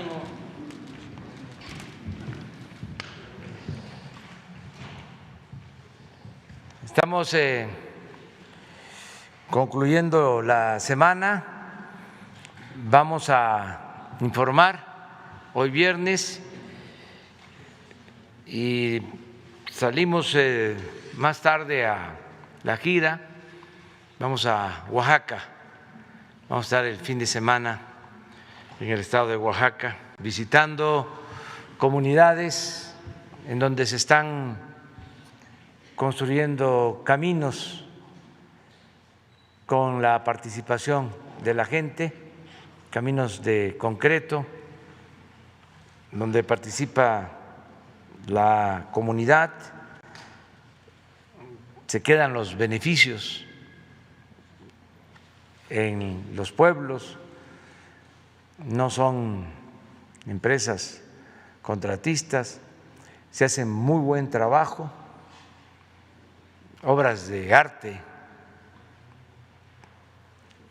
ánimo. Estamos concluyendo la semana. Vamos a informar hoy viernes y salimos más tarde a la gira. Vamos a Oaxaca. Vamos a estar el fin de semana en el estado de Oaxaca visitando comunidades en donde se están construyendo caminos con la participación de la gente, caminos de concreto, donde participa la comunidad, se quedan los beneficios en los pueblos, no son empresas contratistas, se hace muy buen trabajo, obras de arte,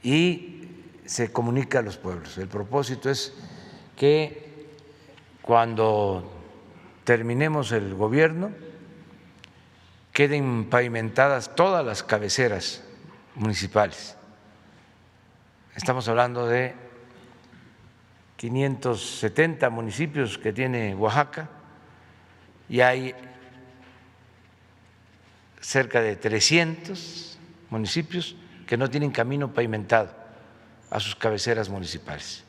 y se comunica a los pueblos. El propósito es que cuando terminemos el gobierno queden pavimentadas todas las cabeceras municipales. Estamos hablando de 570 municipios que tiene Oaxaca y hay cerca de 300 municipios que no tienen camino pavimentado a sus cabeceras municipales.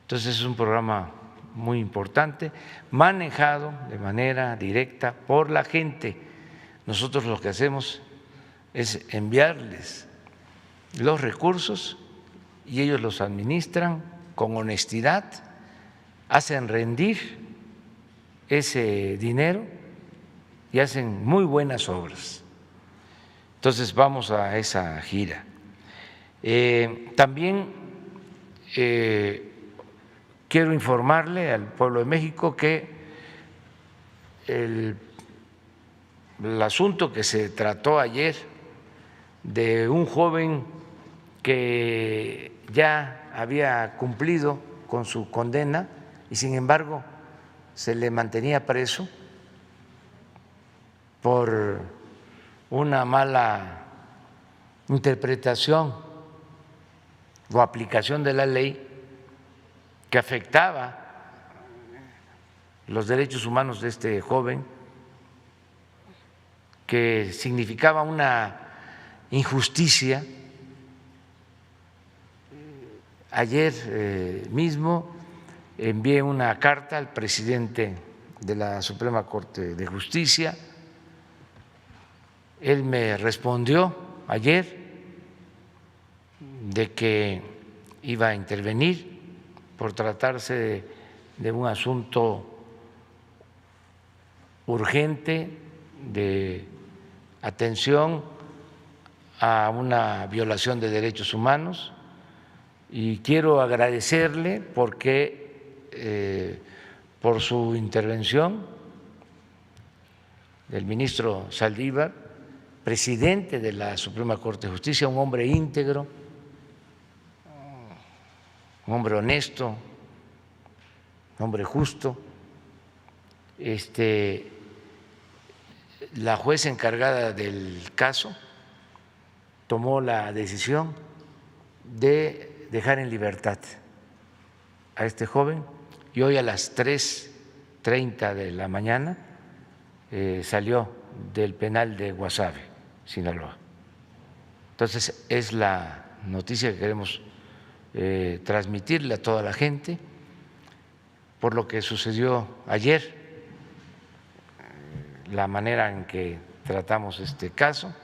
Entonces es un programa muy importante, manejado de manera directa por la gente. Nosotros lo que hacemos es enviarles los recursos y ellos los administran con honestidad, hacen rendir ese dinero y hacen muy buenas obras. Entonces vamos a esa gira. También quiero informarle al pueblo de México que el asunto que se trató ayer de un joven que ya había cumplido con su condena y sin embargo se le mantenía preso por una mala interpretación o aplicación de la ley que afectaba los derechos humanos de este joven, que significaba una injusticia. Ayer mismo envié una carta al presidente de la Suprema Corte de Justicia. Él me respondió ayer de que iba a intervenir por tratarse de un asunto urgente de atención a una violación de derechos humanos, y quiero agradecerle porque por su intervención, del ministro Saldívar, presidente de la Suprema Corte de Justicia, un hombre íntegro, un hombre honesto, un hombre justo. La juez encargada del caso tomó la decisión de dejar en libertad a este joven y hoy a las 3:30 de la mañana salió del penal de Guasave, Sinaloa. Entonces es la noticia que queremos transmitirle a toda la gente por lo que sucedió ayer, la manera en que tratamos este caso.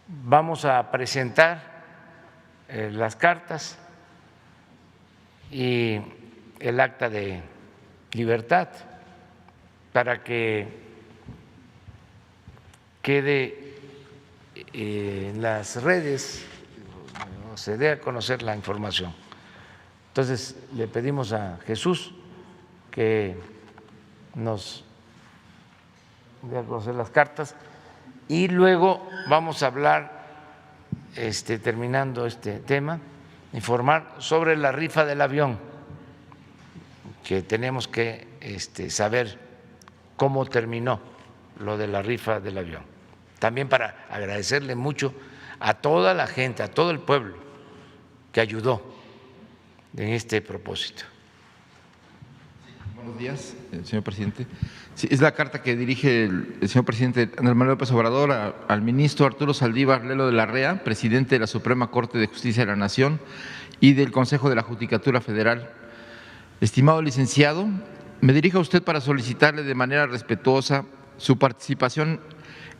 Vamos a presentar las cartas y el acta de libertad para que quede en las redes, se dé a conocer la información. Entonces le pedimos a Jesús que nos dé a conocer las cartas y luego vamos a hablar, terminando este tema, informar sobre la rifa del avión que tenemos que saber cómo terminó lo de la rifa del avión. También para agradecerle mucho a toda la gente, a todo el pueblo que ayudó en este propósito. Buenos días, señor presidente. Sí, es la carta que dirige el señor presidente Andrés Manuel López Obrador al ministro Arturo Saldívar Lelo de la Rea, presidente de la Suprema Corte de Justicia de la Nación y del Consejo de la Judicatura Federal. Estimado licenciado, me dirijo a usted para solicitarle de manera respetuosa su participación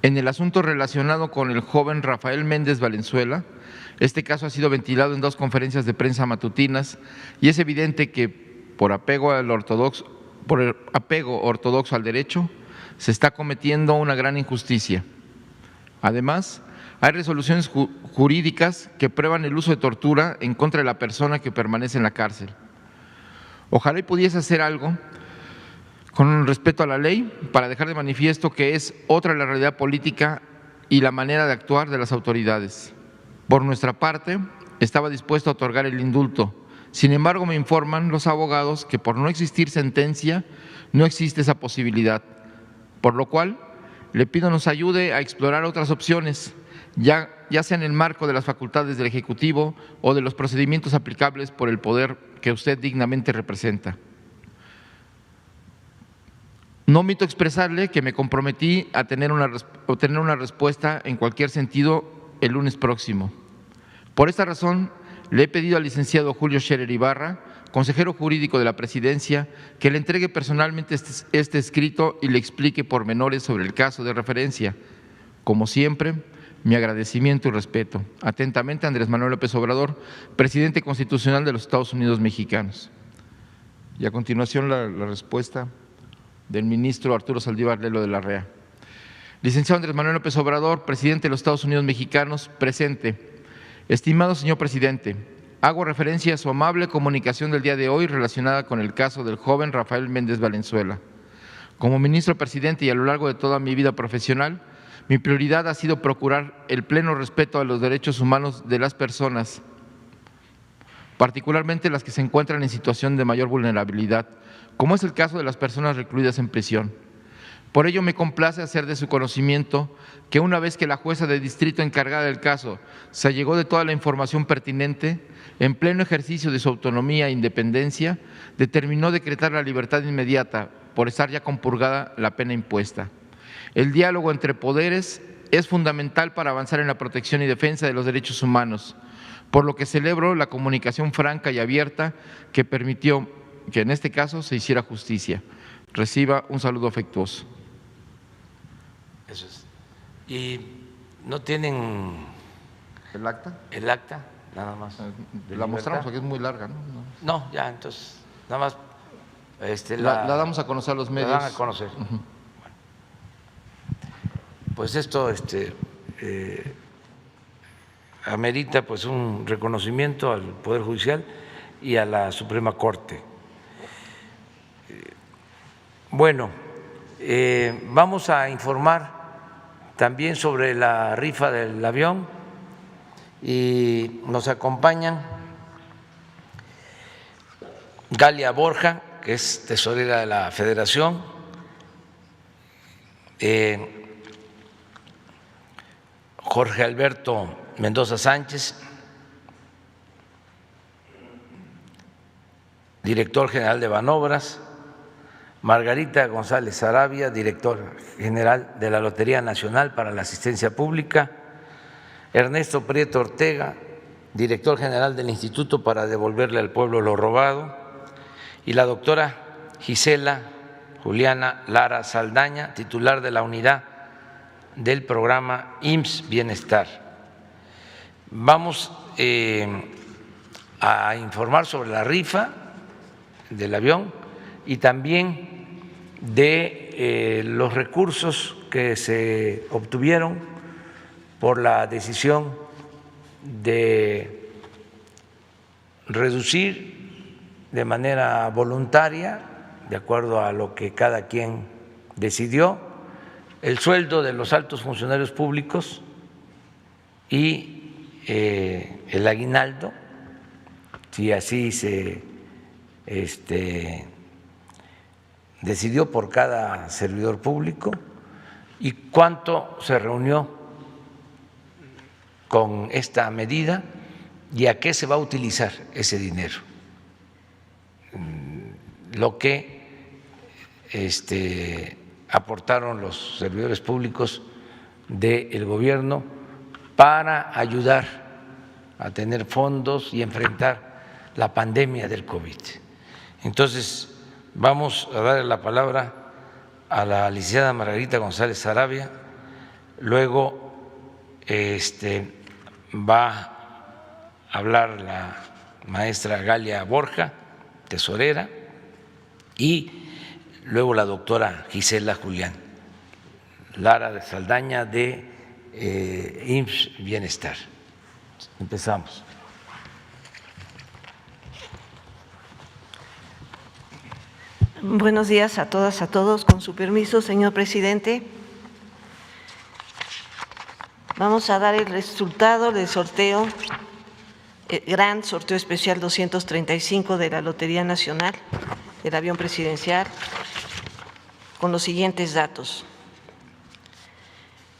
en el asunto relacionado con el joven Rafael Méndez Valenzuela. Este caso ha sido ventilado en 2 conferencias de prensa matutinas y es evidente que por apego ortodoxo al derecho se está cometiendo una gran injusticia. Además, hay resoluciones jurídicas que prueban el uso de tortura en contra de la persona que permanece en la cárcel. Ojalá y pudiese hacer algo con respeto a la ley para dejar de manifiesto que es otra la realidad política y la manera de actuar de las autoridades. Por nuestra parte, estaba dispuesto a otorgar el indulto. Sin embargo, me informan los abogados que por no existir sentencia, no existe esa posibilidad, por lo cual le pido nos ayude a explorar otras opciones, ya sea en el marco de las facultades del Ejecutivo o de los procedimientos aplicables por el poder que usted dignamente representa. No omito expresarle que me comprometí a obtener una respuesta en cualquier sentido el lunes próximo. Por esta razón, le he pedido al licenciado Julio Scherer Ibarra, consejero jurídico de la Presidencia, que le entregue personalmente este escrito y le explique pormenores sobre el caso de referencia. Como siempre, mi agradecimiento y respeto. Atentamente, Andrés Manuel López Obrador, presidente constitucional de los Estados Unidos mexicanos. Y a continuación la respuesta del ministro Arturo Saldívar Lelo de la Rea. Licenciado Andrés Manuel López Obrador, presidente de los Estados Unidos mexicanos, presente. Estimado señor presidente, hago referencia a su amable comunicación del día de hoy relacionada con el caso del joven Rafael Méndez Valenzuela. Como ministro presidente y a lo largo de toda mi vida profesional, mi prioridad ha sido procurar el pleno respeto a los derechos humanos de las personas, particularmente las que se encuentran en situación de mayor vulnerabilidad, como es el caso de las personas recluidas en prisión. Por ello, me complace hacer de su conocimiento que una vez que la jueza de distrito encargada del caso se allegó de toda la información pertinente, en pleno ejercicio de su autonomía e independencia, determinó decretar la libertad inmediata por estar ya compurgada la pena impuesta. El diálogo entre poderes es fundamental para avanzar en la protección y defensa de los derechos humanos, por lo que celebro la comunicación franca y abierta que permitió que en este caso se hiciera justicia. Reciba un saludo afectuoso. Eso es. ¿Y no tienen ¿El acta? el acta? Nada más. La mostramos porque es muy larga, ¿no? No, ya, entonces, nada más. La damos a conocer a los medios. La dan a conocer. Bueno, pues esto amerita pues un reconocimiento al Poder Judicial y a la Suprema Corte. Bueno, vamos a informar también sobre la rifa del avión y nos acompañan Galia Borja, que es tesorera de la Federación, Jorge Alberto Mendoza Sánchez, director general de Banobras, Margarita González Sarabia, director general de la Lotería Nacional para la Asistencia Pública, Ernesto Prieto Ortega, director general del Instituto para Devolverle al Pueblo lo Robado, y la doctora Gisela Juliana Lara Saldaña, titular de la unidad del programa IMSS Bienestar. Vamos a informar sobre la rifa del avión y también de los recursos que se obtuvieron por la decisión de reducir de manera voluntaria, de acuerdo a lo que cada quien decidió, el sueldo de los altos funcionarios públicos y el aguinaldo, si así se decidió por cada servidor público y cuánto se reunió con esta medida y a qué se va a utilizar ese dinero. Lo que aportaron los servidores públicos del gobierno para ayudar a tener fondos y enfrentar la pandemia del COVID. Entonces, vamos a darle la palabra a la licenciada Margarita González Sarabia, luego va a hablar la maestra Galia Borja, tesorera, y luego la doctora Gisela Julián Lara de Saldaña de IMSS Bienestar. Empezamos. Buenos días a todas, a todos. Con su permiso, señor presidente, vamos a dar el resultado del sorteo, gran sorteo especial 235 de la Lotería Nacional del Avión Presidencial, con los siguientes datos.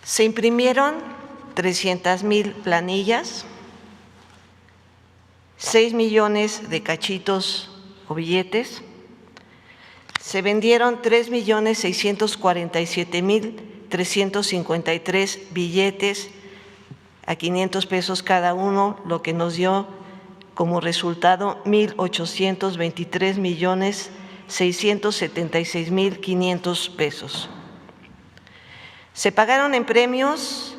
Se imprimieron 300,000 planillas, 6 millones de cachitos o billetes. Se vendieron 3.647.353 billetes a 500 pesos cada uno, lo que nos dio como resultado 1.823.676.500 pesos. Se pagaron en premios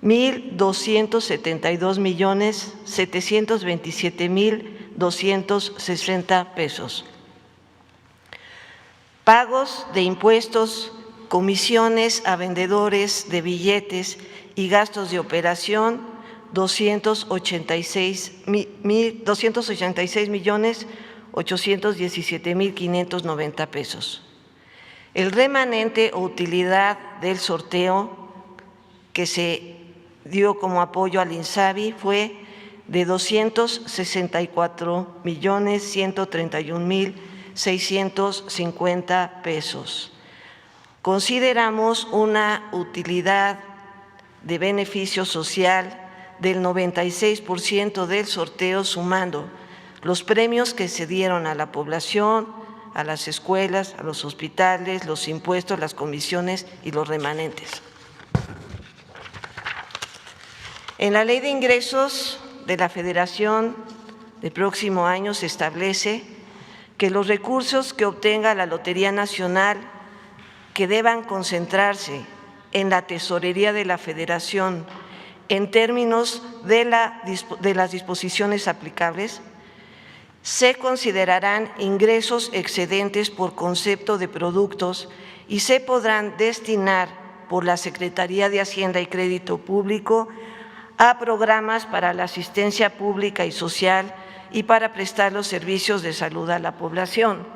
1.272.727.260 pesos. Pagos de impuestos, comisiones a vendedores de billetes y gastos de operación, 286.817.590 pesos. El remanente o utilidad del sorteo que se dio como apoyo al INSABI fue de 264.131.650 pesos. Consideramos una utilidad de beneficio social del 96% del sorteo, sumando los premios que se dieron a la población, a las escuelas, a los hospitales, los impuestos, las comisiones y los remanentes. En la Ley de Ingresos de la Federación del próximo año se establece que los recursos que obtenga la Lotería Nacional que deban concentrarse en la tesorería de la Federación en términos de las disposiciones aplicables, se considerarán ingresos excedentes por concepto de productos y se podrán destinar por la Secretaría de Hacienda y Crédito Público a programas para la asistencia pública y social y para prestar los servicios de salud a la población.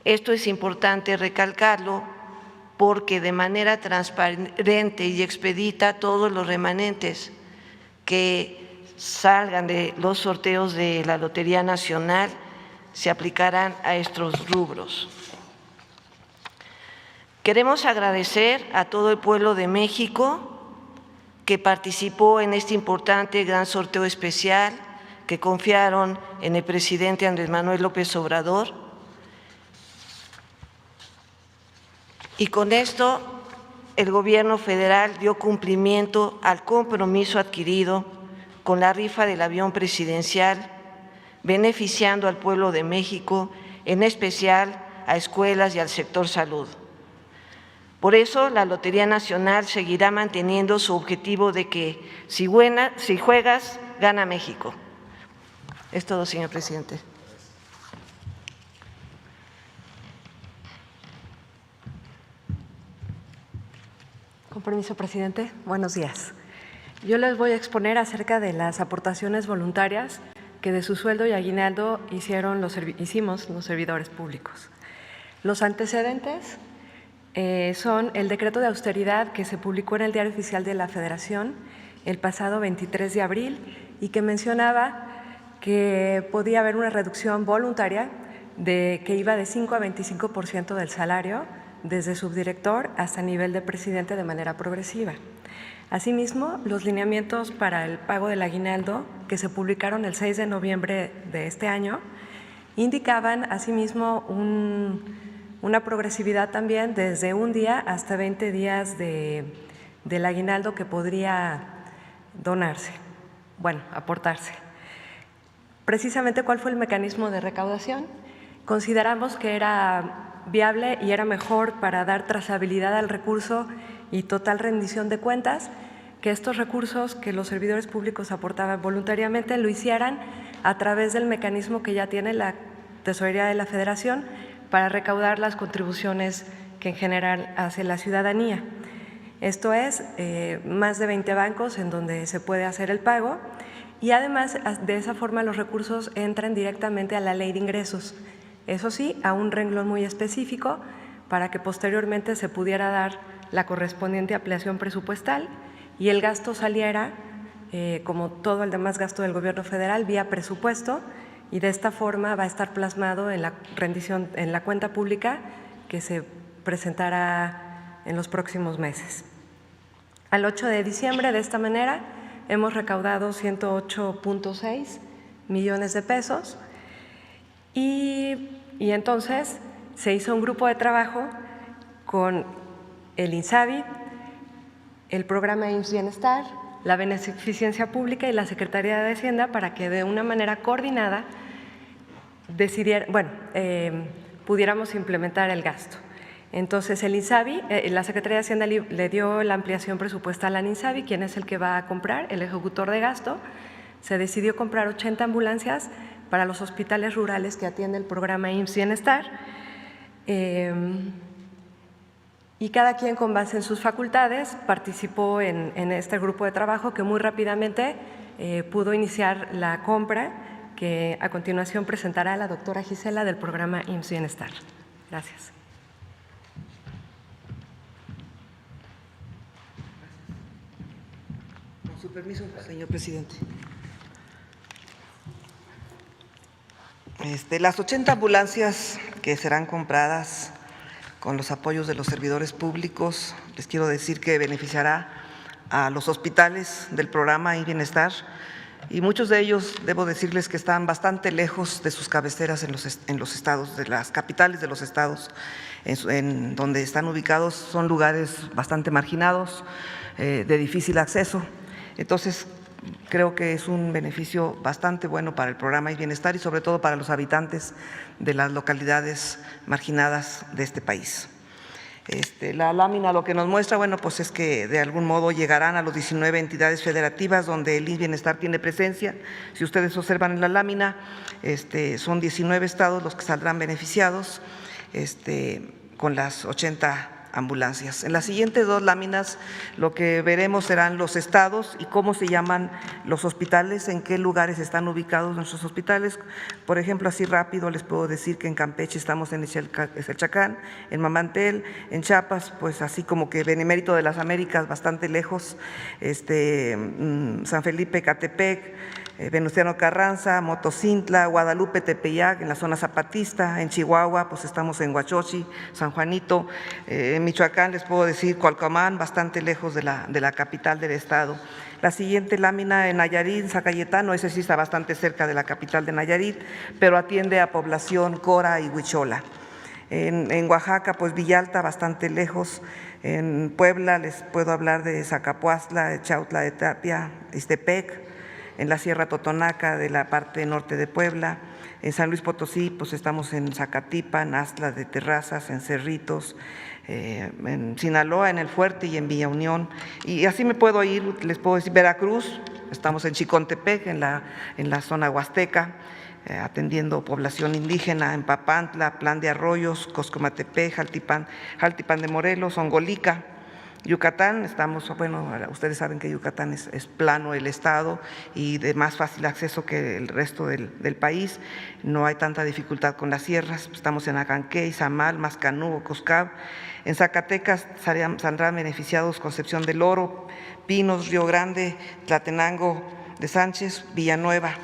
Esto es importante recalcarlo porque de manera transparente y expedita todos los remanentes que salgan de los sorteos de la Lotería Nacional se aplicarán a estos rubros. Queremos agradecer a todo el pueblo de México que participó en este importante gran sorteo especial, que confiaron en el presidente Andrés Manuel López Obrador. Y con esto el gobierno federal dio cumplimiento al compromiso adquirido con la rifa del avión presidencial, beneficiando al pueblo de México, en especial a escuelas y al sector salud. Por eso, la Lotería Nacional seguirá manteniendo su objetivo de que si juegas, gana México. Es todo, señor presidente. Con permiso, presidente. Buenos días. Yo les voy a exponer acerca de las aportaciones voluntarias que de su sueldo y aguinaldo hicimos los servidores públicos. Los antecedentes son el decreto de austeridad que se publicó en el Diario Oficial de la Federación el pasado 23 de abril y que mencionaba que podía haber una reducción voluntaria que iba de 5 a 25% del salario, desde subdirector hasta nivel de presidente de manera progresiva. Asimismo, los lineamientos para el pago del aguinaldo, que se publicaron el 6 de noviembre de este año, indicaban asimismo una progresividad también desde un día hasta 20 días del aguinaldo que podría donarse, aportarse. Precisamente, ¿cuál fue el mecanismo de recaudación? Consideramos que era viable y era mejor para dar trazabilidad al recurso y total rendición de cuentas, que estos recursos que los servidores públicos aportaban voluntariamente lo hicieran a través del mecanismo que ya tiene la Tesorería de la Federación para recaudar las contribuciones que en general hace la ciudadanía. Esto es, más de 20 bancos en donde se puede hacer el pago, y además de esa forma los recursos entran directamente a la Ley de Ingresos. Eso sí, a un renglón muy específico para que posteriormente se pudiera dar la correspondiente ampliación presupuestal y el gasto saliera, como todo el demás gasto del Gobierno federal, vía presupuesto, y de esta forma va a estar plasmado en la rendición, en la cuenta pública que se presentará en los próximos meses. Al 8 de diciembre, de esta manera, hemos recaudado 108.6 millones de pesos y entonces se hizo un grupo de trabajo con el INSABI, el programa IMSS Bienestar, la Beneficencia Pública y la Secretaría de Hacienda para que de una manera coordinada pudiéramos implementar el gasto. Entonces, el INSABI, la Secretaría de Hacienda le dio la ampliación presupuestal al INSABI, quien es el que va a comprar, el ejecutor de gasto. Se decidió comprar 80 ambulancias para los hospitales rurales que atiende el programa IMSS Bienestar. Y cada quien, con base en sus facultades, participó en este grupo de trabajo que muy rápidamente pudo iniciar la compra, que a continuación presentará la doctora Gisela del programa IMSS Bienestar. Gracias. Con su permiso, señor presidente. Las 80 ambulancias que serán compradas con los apoyos de los servidores públicos, les quiero decir que beneficiará a los hospitales del programa IMSS Bienestar, y muchos de ellos, debo decirles que están bastante lejos de sus cabeceras en los estados, de las capitales de los estados en donde están ubicados. Son lugares bastante marginados, de difícil acceso. Entonces, creo que es un beneficio bastante bueno para el programa IMSS Bienestar y sobre todo para los habitantes de las localidades marginadas de este país. La lámina lo que nos muestra, pues es que de algún modo llegarán a los 19 entidades federativas donde el IMSS Bienestar tiene presencia. Si ustedes observan en la lámina, son 19 estados los que saldrán beneficiados con las 80 ambulancias. En las siguientes dos láminas lo que veremos serán los estados y cómo se llaman los hospitales, en qué lugares están ubicados nuestros hospitales. Por ejemplo, así rápido les puedo decir que en Campeche estamos en Exalchacán, en Mamantel, en Chiapas, pues así como que Benemérito de las Américas, bastante lejos, San Felipe, Catepec, Venustiano Carranza, Motocintla, Guadalupe, Tepeyac, en la zona zapatista. En Chihuahua, pues estamos en Huachochi, San Juanito. En Michoacán les puedo decir Cualcomán, bastante lejos de la capital del estado. La siguiente lámina en Nayarit, San Cayetano, ese sí está bastante cerca de la capital de Nayarit, pero atiende a población Cora y Huichola. En Oaxaca, pues Villalta, bastante lejos. En Puebla les puedo hablar de Zacapuastla, de Chautla de Tapia, Ixtepec. En la Sierra Totonaca de la parte norte de Puebla. En San Luis Potosí, pues estamos en Zacatipan, Astla de Terrazas, en Cerritos, en Sinaloa, en El Fuerte y en Villa Unión. Y así me puedo ir, les puedo decir Veracruz, estamos en Chicontepec, en la zona huasteca, atendiendo población indígena, en Papantla, Plan de Arroyos, Coscomatepec, Jaltipan de Morelos, Ongolica. Yucatán, ustedes saben que Yucatán es plano el estado y de más fácil acceso que el resto del país. No hay tanta dificultad con las sierras. Estamos en Acanqué, Izamal, Mascanú, Coscab. En Zacatecas saldrán beneficiados Concepción del Oro, Pinos, Río Grande, Tlatenango de Sánchez, Villanueva.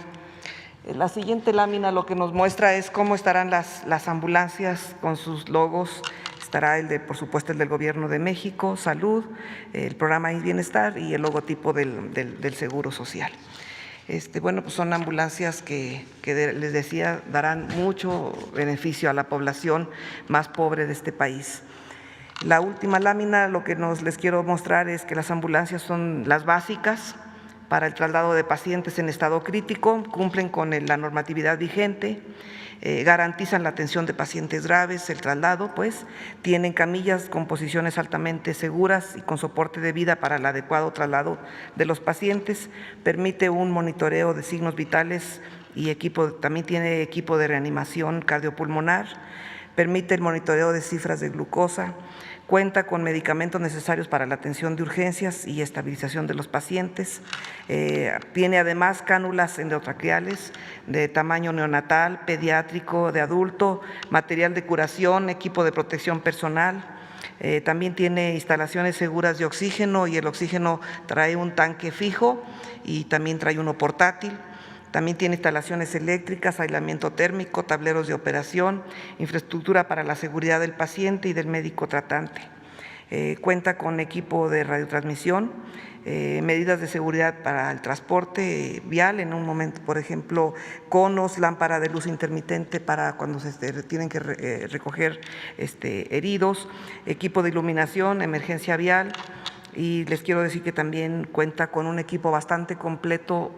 La siguiente lámina lo que nos muestra es cómo estarán las ambulancias con sus logos. Estará por supuesto, el del Gobierno de México, Salud, el programa Bienestar y el logotipo del Seguro Social. Bueno, pues son ambulancias que les decía darán mucho beneficio a la población más pobre de este país. La última lámina lo que les quiero mostrar es que las ambulancias son las básicas para el traslado de pacientes en estado crítico, cumplen con la normatividad vigente, garantizan la atención de pacientes graves, el traslado, pues, tienen camillas con posiciones altamente seguras y con soporte de vida para el adecuado traslado de los pacientes, permite un monitoreo de signos vitales y también tiene equipo de reanimación cardiopulmonar, permite el monitoreo de cifras de glucosa, cuenta con medicamentos necesarios para la atención de urgencias y estabilización de los pacientes, tiene además cánulas endotraqueales de tamaño neonatal, pediátrico, de adulto, material de curación, equipo de protección personal, también tiene instalaciones seguras de oxígeno y el oxígeno trae un tanque fijo y también trae uno portátil. También tiene instalaciones eléctricas, aislamiento térmico, tableros de operación, infraestructura para la seguridad del paciente y del médico tratante. Cuenta con equipo de radiotransmisión, medidas de seguridad para el transporte vial en un momento, por ejemplo, conos, lámpara de luz intermitente para cuando se tienen que recoger heridos, equipo de iluminación, emergencia vial, y les quiero decir que también cuenta con un equipo bastante completo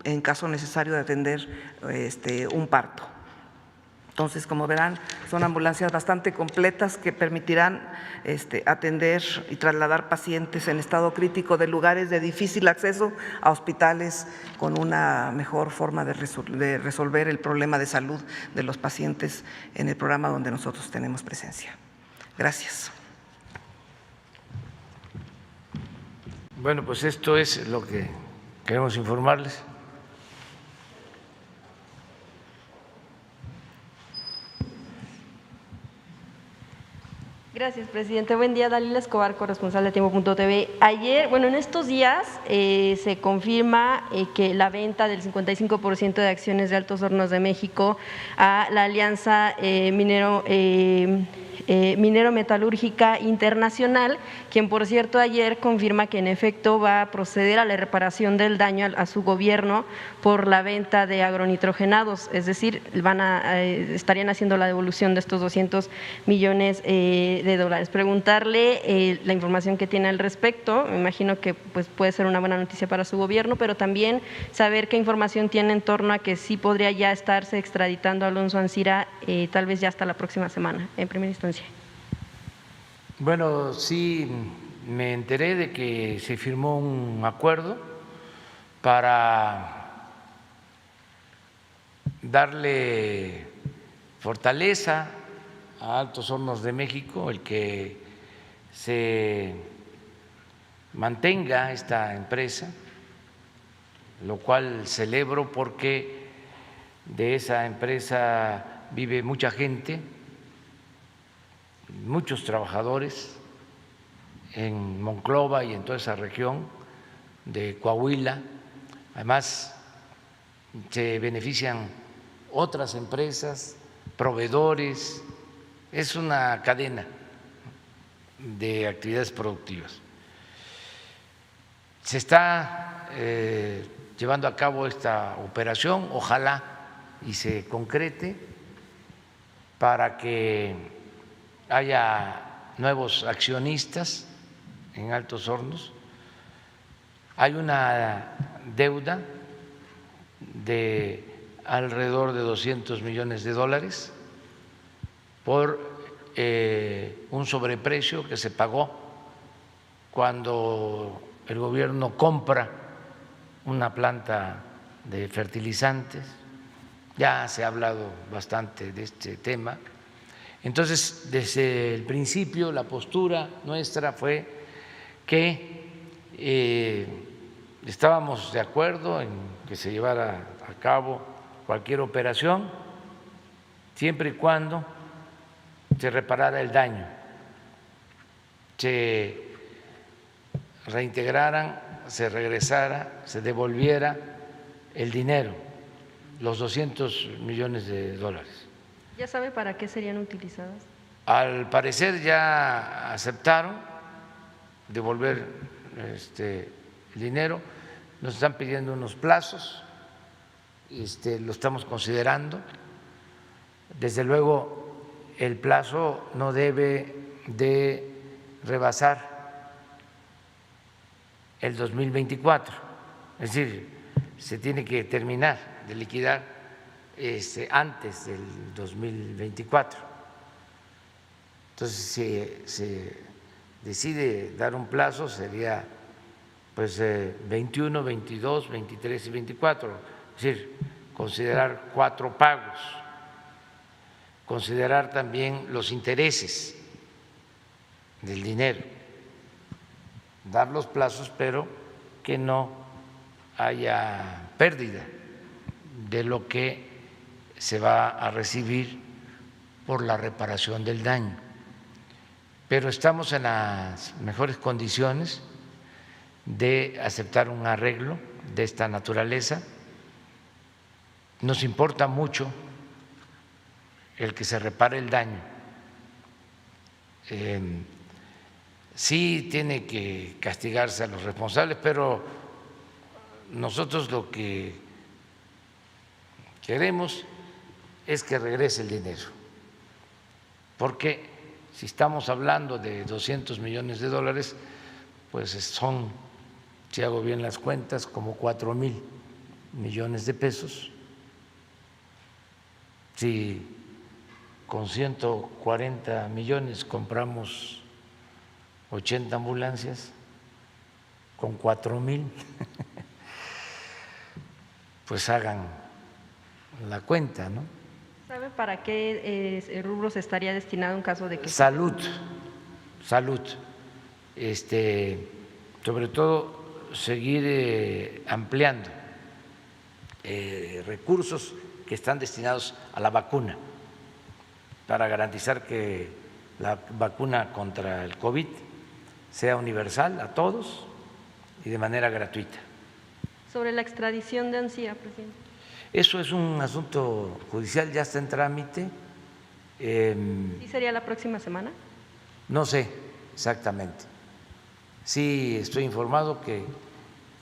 en caso necesario de atender un parto. Entonces, como verán, son ambulancias bastante completas que permitirán atender y trasladar pacientes en estado crítico de lugares de difícil acceso a hospitales con una mejor forma de resolver el problema de salud de los pacientes en el programa donde nosotros tenemos presencia. Gracias. Bueno, pues esto es lo que queremos informarles. Gracias, presidente. Buen día, Dalila Escobar, corresponsal de Tiempo.tv. Ayer, en estos días se confirma que la venta del 55% de acciones de Altos Hornos de México a la Alianza Minero-Metalúrgica Internacional, quien por cierto ayer confirma que en efecto va a proceder a la reparación del daño a su gobierno por la venta de agronitrogenados, es decir, estarían haciendo la devolución de estos 200 millones de dólares. Preguntarle la información que tiene al respecto, me imagino que pues, puede ser una buena noticia para su gobierno, pero también saber qué información tiene en torno a que sí podría ya estarse extraditando a Alonso Ancira, tal vez ya hasta la próxima semana, en primera instancia. Bueno, sí me enteré de que se firmó un acuerdo para darle fortaleza a Altos Hornos de México, el que se mantenga esta empresa, lo cual celebro porque de esa empresa vive mucha gente, muchos trabajadores en Monclova y en toda esa región de Coahuila. Además, se benefician otras empresas, proveedores, es una cadena de actividades productivas. Se está llevando a cabo esta operación, ojalá y se concrete para que haya nuevos accionistas en Altos Hornos. Hay una deuda de alrededor de 200 millones de dólares por un sobreprecio que se pagó cuando el gobierno compra una planta de fertilizantes. Ya se ha hablado bastante de este tema. Entonces, desde el principio, la postura nuestra fue que estábamos de acuerdo en que se llevara a cabo cualquier operación, siempre y cuando se reparara el daño, se reintegraran, se regresara, se devolviera el dinero los 200 millones de dólares. ¿Ya sabe para qué serían utilizadas? Al parecer ya aceptaron devolver el dinero, nos están pidiendo unos plazos, lo estamos considerando. Desde luego el plazo no debe de rebasar el 2024, es decir, se tiene que terminar de liquidar antes del 2024. Entonces, si se decide dar un plazo, sería pues 21, 22, 23 y 24, es decir, considerar 4 pagos, considerar también los intereses del dinero, dar los plazos, pero que no haya pérdida de lo que se va a recibir por la reparación del daño. Pero estamos en las mejores condiciones de aceptar un arreglo de esta naturaleza. Nos importa mucho el que se repare el daño. Sí tiene que castigarse a los responsables, pero nosotros lo que queremos es que regrese el dinero, porque si estamos hablando de 200 millones de dólares, pues son, si hago bien las cuentas, como 4,000 millones de pesos. Si con 140 millones compramos 80 ambulancias, con 4,000, pues hagan la cuenta, ¿no? ¿Sabe para qué rubros estaría destinado en caso de que… Salud, sobre todo seguir ampliando recursos que están destinados a la vacuna para garantizar que la vacuna contra el COVID sea universal a todos y de manera gratuita. Sobre la extradición de Ancira, presidente. Eso es un asunto judicial, ya está en trámite. ¿Sí sería la próxima semana? No sé exactamente. Sí estoy informado que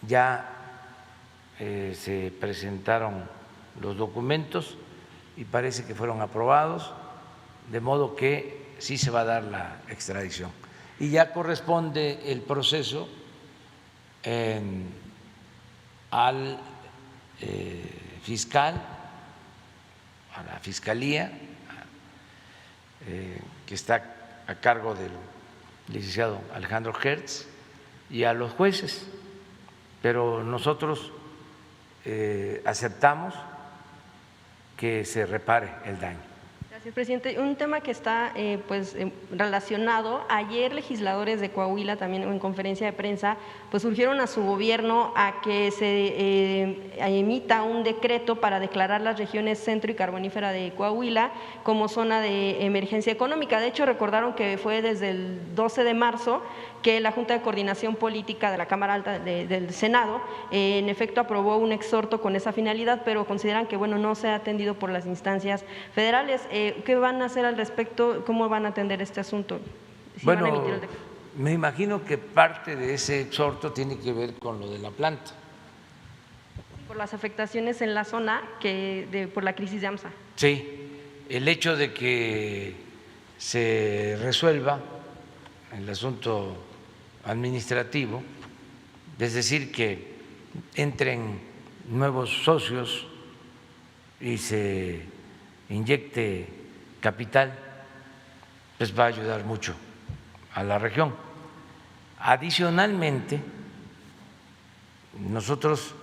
ya se presentaron los documentos y parece que fueron aprobados, de modo que sí se va a dar la extradición. Y ya corresponde el proceso al fiscal, a la fiscalía, que está a cargo del licenciado Alejandro Hertz, y a los jueces, pero nosotros aceptamos que se repare el daño. Gracias, presidente. Un tema que está relacionado, ayer legisladores de Coahuila también en conferencia de prensa pues urgieron a su gobierno a que se emita un decreto para declarar las regiones centro y carbonífera de Coahuila como zona de emergencia económica. De hecho, recordaron que fue desde el 12 de marzo que la Junta de Coordinación Política de la Cámara Alta del Senado en efecto aprobó un exhorto con esa finalidad, pero consideran que no se ha atendido por las instancias federales. ¿Qué van a hacer al respecto? ¿Cómo van a atender este asunto? ¿Sí van a emitir el decreto? Me imagino que parte de ese exhorto tiene que ver con lo de la planta. Por las afectaciones en la zona por la crisis de AMSA. Sí, el hecho de que se resuelva el asunto administrativo, es decir, que entren nuevos socios y se inyecte capital, pues va a ayudar mucho a la región. Adicionalmente, nosotros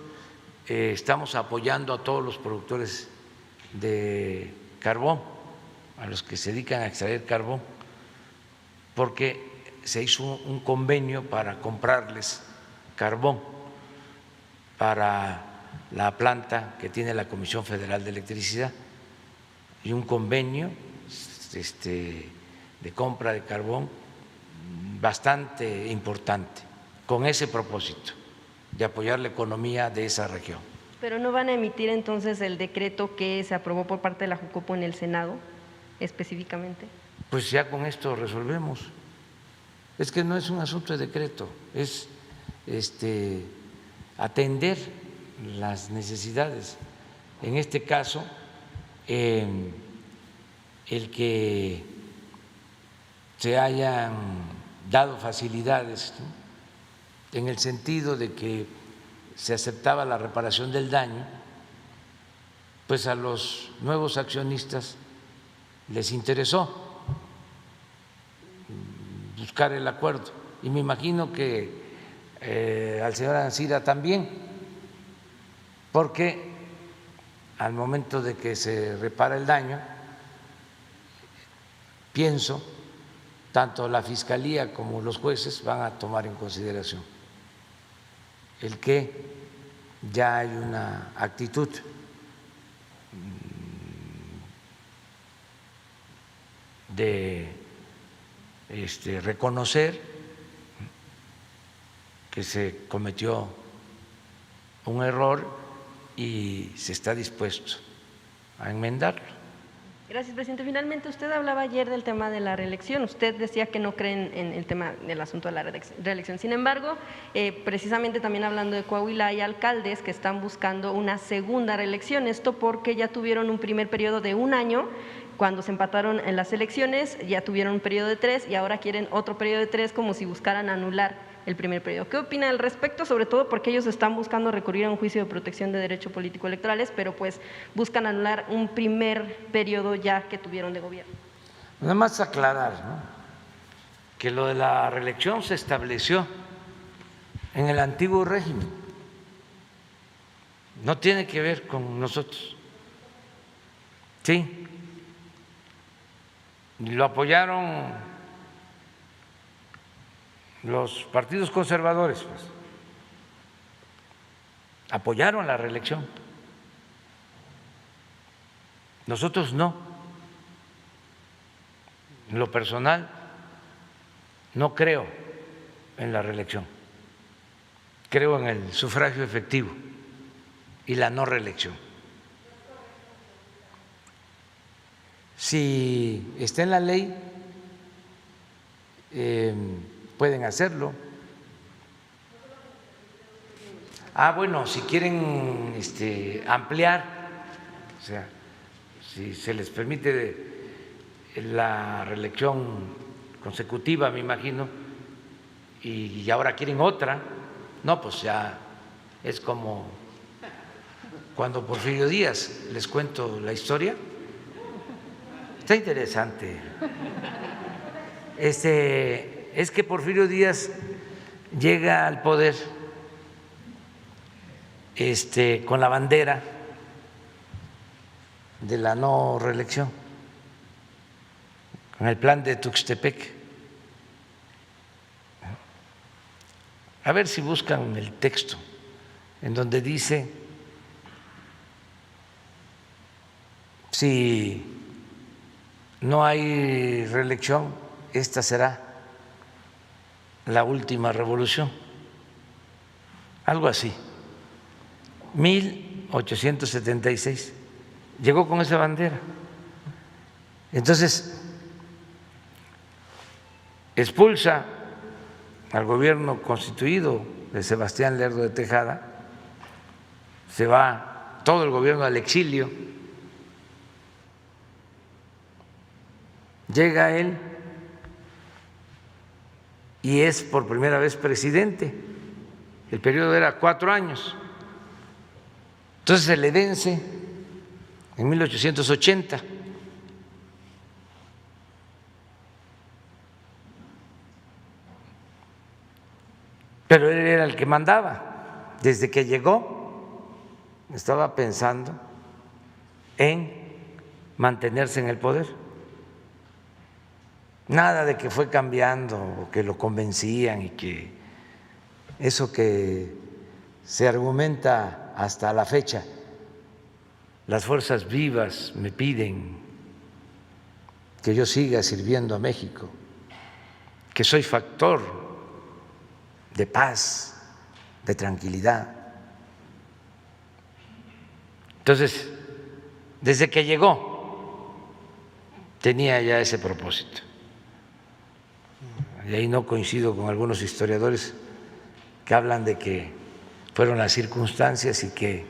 estamos apoyando a todos los productores de carbón, a los que se dedican a extraer carbón, porque se hizo un convenio para comprarles carbón para la planta que tiene la Comisión Federal de Electricidad, y un convenio de compra de carbón bastante importante, con ese propósito de apoyar la economía de esa región. Pero no van a emitir entonces el decreto que se aprobó por parte de la Jucopo en el Senado, específicamente. Pues ya con esto resolvemos. Es que no es un asunto de decreto, es atender las necesidades. En este caso, el que se hayan dado facilidades, ¿no?, en el sentido de que se aceptaba la reparación del daño, pues a los nuevos accionistas les interesó buscar el acuerdo, y me imagino que al señor Ancira también, porque al momento de que se repara el daño, pienso, tanto la Fiscalía como los jueces van a tomar en consideración el que ya hay una actitud de reconocer que se cometió un error y se está dispuesto a enmendarlo. Gracias, presidente. Finalmente, usted hablaba ayer del tema de la reelección. Usted decía que no creen en el tema del asunto de la reelección. Sin embargo, precisamente también hablando de Coahuila, hay alcaldes que están buscando una segunda reelección. Esto porque ya tuvieron un primer periodo de 1 año. Cuando se empataron en las elecciones, ya tuvieron un periodo de 3 y ahora quieren otro periodo de 3, como si buscaran anular el primer periodo. ¿Qué opina al respecto? Sobre todo porque ellos están buscando recurrir a un juicio de protección de derecho político electorales, pero pues buscan anular un primer periodo ya que tuvieron de gobierno. Nada más aclarar, ¿no?, que lo de la reelección se estableció en el antiguo régimen, no tiene que ver con nosotros. Sí, lo apoyaron los partidos conservadores, pues, apoyaron la reelección. Nosotros no. En lo personal, no creo en la reelección. Creo en el sufragio efectivo y la no reelección. Si está en la ley, pueden hacerlo. Bueno, si quieren ampliar, o sea, si se les permite la reelección consecutiva, me imagino, y ahora quieren otra, no, pues ya es como cuando Porfirio Díaz, les cuento la historia, está interesante. Es que Porfirio Díaz llega al poder con la bandera de la no reelección, con el plan de Tuxtepec. A ver si buscan el texto en donde dice si no hay reelección, esta será la última revolución, algo así. 1876 llegó con esa bandera. Entonces expulsa al gobierno constituido de Sebastián Lerdo de Tejada, se va todo el gobierno al exilio, llega él y es por primera vez presidente. El periodo era 4 años. Entonces se le vence en 1880. Pero él era el que mandaba. Desde que llegó estaba pensando en mantenerse en el poder. Nada de que fue cambiando o que lo convencían y que eso que se argumenta hasta la fecha. Las fuerzas vivas me piden que yo siga sirviendo a México, que soy factor de paz, de tranquilidad. Entonces, desde que llegó, tenía ya ese propósito. Y ahí no coincido con algunos historiadores que hablan de que fueron las circunstancias y que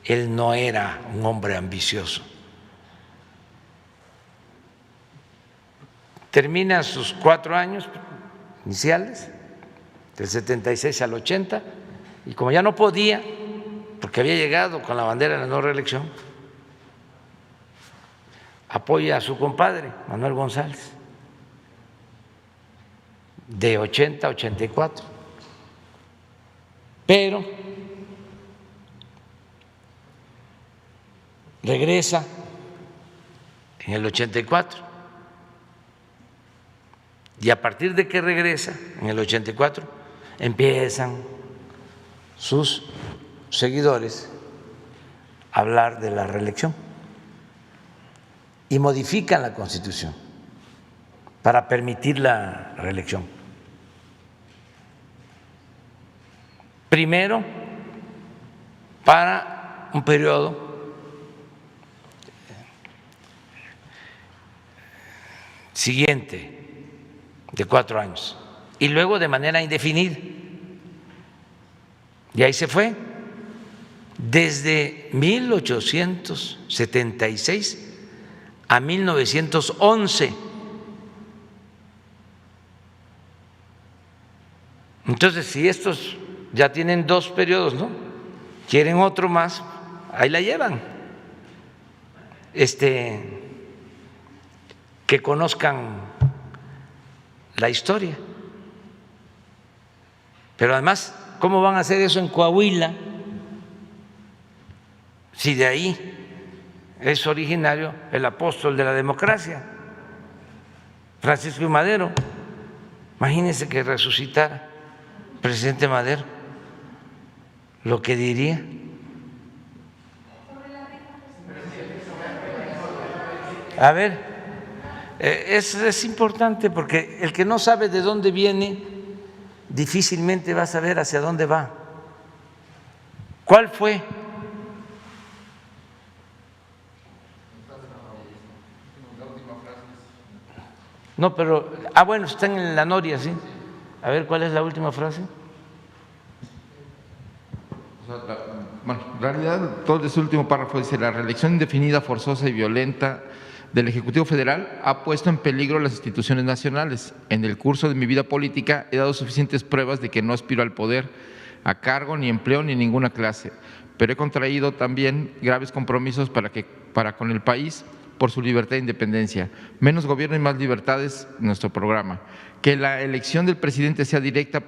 él no era un hombre ambicioso. Termina sus 4 años iniciales, del 76 al 80, y como ya no podía, porque había llegado con la bandera de la no reelección, apoya a su compadre, Manuel González, de 80 a 84. Pero regresa en el 84. Y a partir de que regresa, en el 84, empiezan sus seguidores a hablar de la reelección y modifican la Constitución para permitir la reelección. Primero, para un periodo siguiente de 4 años y luego de manera indefinida. Y ahí se fue desde 1876 a 1911. Entonces, si estos ya tienen 2 periodos, ¿no? Quieren otro más, ahí la llevan. Que conozcan la historia. Pero además, ¿cómo van a hacer eso en Coahuila si de ahí es originario el apóstol de la democracia, Francisco I. Madero? Imagínense que resucitara el presidente Madero, lo que diría. A ver, es importante porque el que no sabe de dónde viene difícilmente va a saber hacia dónde va. ¿Cuál fue? No, pero, bueno, están en la noria, sí. A ver, ¿cuál es la última frase? Bueno, en realidad todo ese último párrafo dice: la reelección indefinida, forzosa y violenta del Ejecutivo Federal ha puesto en peligro las instituciones nacionales. En el curso de mi vida política he dado suficientes pruebas de que no aspiro al poder, a cargo, ni empleo, ni ninguna clase, pero he contraído también graves compromisos para con el país por su libertad e independencia. Menos gobierno y más libertades, nuestro programa. Que la elección del presidente sea directa,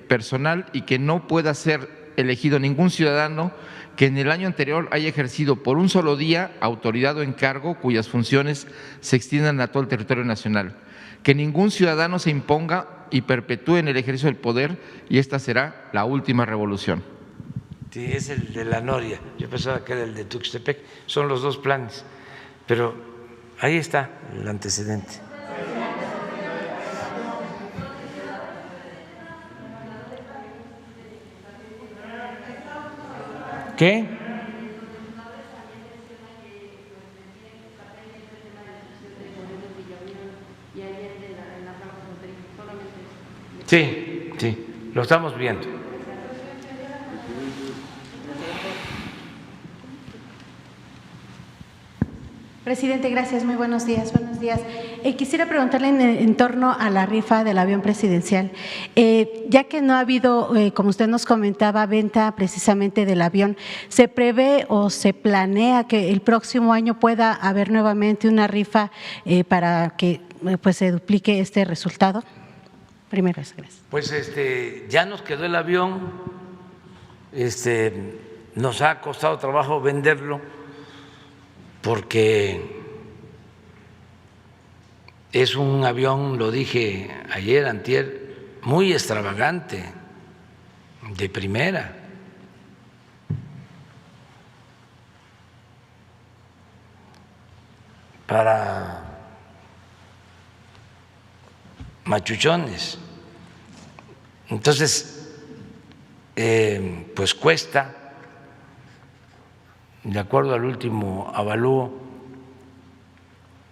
personal y que no pueda ser elegido ningún ciudadano que en el año anterior haya ejercido por un solo día autoridad o encargo cuyas funciones se extiendan a todo el territorio nacional. Que ningún ciudadano se imponga y perpetúe en el ejercicio del poder, y esta será la última revolución. Sí, es el de la noria. Yo pensaba que era el de Tuxtepec. Son los 2 planes, pero ahí está el antecedente. ¿Qué? Sí, sí, lo estamos viendo. Presidente, gracias. Muy buenos días. Buenos días. Quisiera preguntarle en torno a la rifa del avión presidencial. Ya que no ha habido, como usted nos comentaba, venta precisamente del avión, ¿se prevé o se planea que el próximo año pueda haber nuevamente una rifa para que pues se duplique este resultado? Primero, gracias. Pues ya nos quedó el avión, nos ha costado trabajo venderlo porque es un avión, lo dije ayer, antier, muy extravagante, de primera. Para machuchones. Entonces, pues cuesta de acuerdo al último avalúo,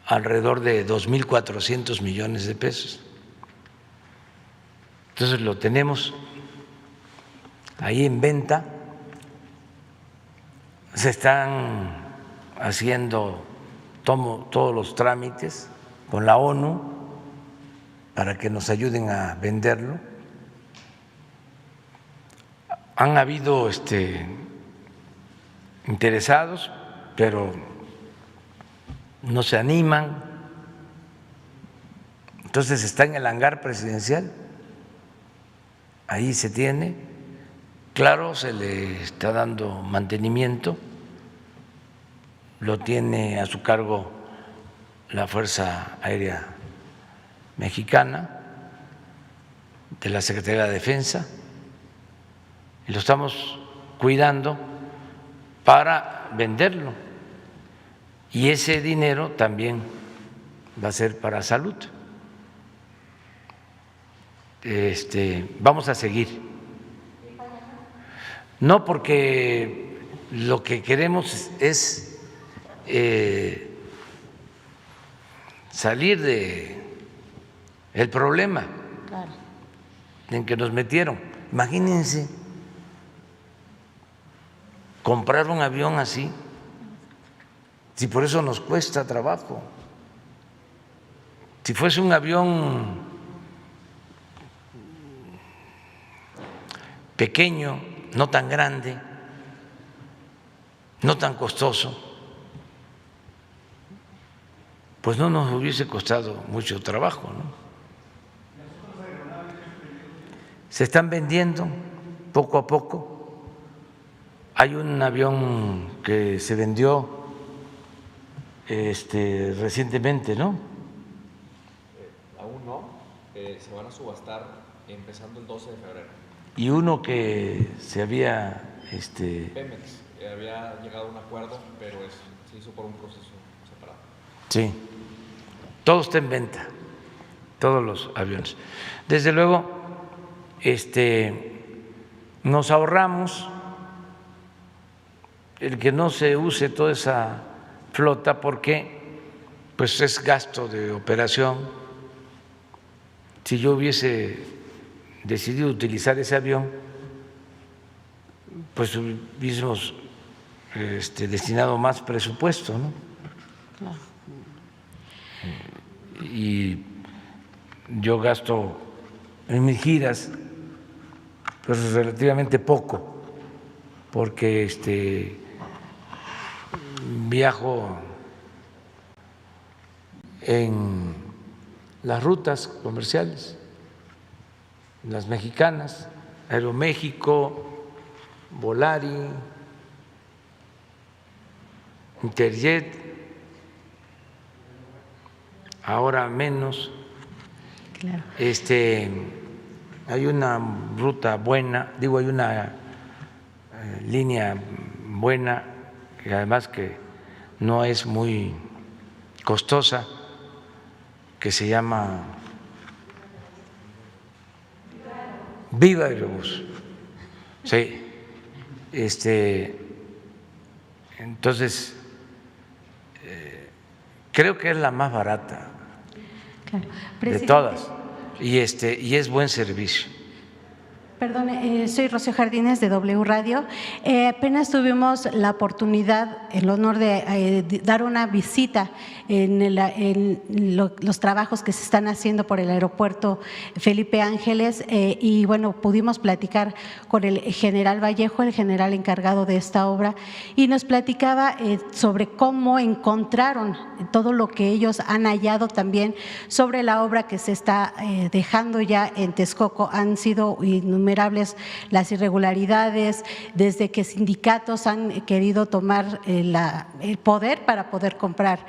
alrededor de 2.400 millones de pesos. Entonces lo tenemos ahí en venta, se están haciendo todos los trámites con la ONU para que nos ayuden a venderlo. Han habido interesados, pero no se animan. Entonces está en el hangar presidencial, ahí se tiene, claro, se le está dando mantenimiento, lo tiene a su cargo la Fuerza Aérea Mexicana, de la Secretaría de Defensa, y lo estamos cuidando para venderlo. Y ese dinero también va a ser para salud. Vamos a seguir. No, porque lo que queremos es salir del problema en que nos metieron. Imagínense comprar un avión así, si por eso nos cuesta trabajo. Si fuese un avión pequeño, no tan grande, no tan costoso, pues no nos hubiese costado mucho trabajo, ¿no? Se están vendiendo poco a poco. Hay un avión que se vendió recientemente, ¿no? Aún no, se van a subastar empezando el 12 de febrero. Y uno que se había… Pemex, había llegado a un acuerdo, pero se hizo por un proceso separado. Sí, todo está en venta, todos los aviones. Desde luego, nos ahorramos el que no se use toda esa flota porque pues es gasto de operación. Si yo hubiese decidido utilizar ese avión, pues hubiésemos destinado más presupuesto, ¿no? Claro. Y yo gasto en mis giras pues relativamente poco, porque viajo en las rutas comerciales, las mexicanas, Aeroméxico, Volari, Interjet, ahora menos. Claro. Hay una ruta buena, hay una línea buena, y además que no es muy costosa, que se llama Viva Aerobús. Sí, entonces creo que es la más barata, Claro. de Presidente. todas, y es buen servicio. Perdón, soy Rocío Jardines de W Radio. Apenas tuvimos la oportunidad, el honor de dar una visita en los trabajos que se están haciendo por el aeropuerto Felipe Ángeles y bueno, pudimos platicar con el general Vallejo, el general encargado de esta obra, y nos platicaba sobre cómo encontraron todo lo que ellos han hallado también sobre la obra que se está dejando ya en Texcoco. Han sido innumerables las irregularidades, desde que sindicatos han querido tomar el poder para poder comprar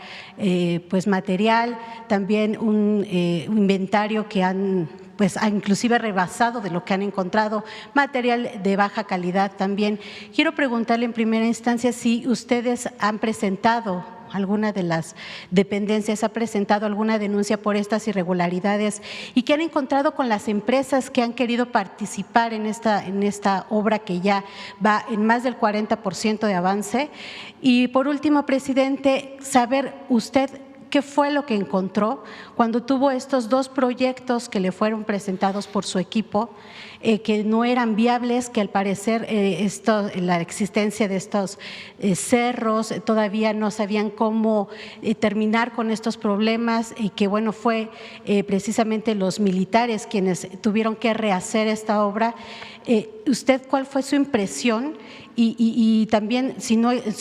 pues material, también un inventario que han pues inclusive rebasado de lo que han encontrado, material de baja calidad también. Quiero preguntarle en primera instancia si ustedes han presentado alguna de las dependencias ha presentado alguna denuncia por estas irregularidades y qué han encontrado con las empresas que han querido participar en esta obra que ya va en más del 40% de avance. Y por último, presidente, saber usted ¿qué fue lo que encontró cuando tuvo estos dos proyectos que le fueron presentados por su equipo, que no eran viables, que al parecer la existencia de estos cerros todavía no sabían cómo terminar con estos problemas y que bueno, fue precisamente los militares quienes tuvieron que rehacer esta obra? ¿Usted cuál fue su impresión? Y también, si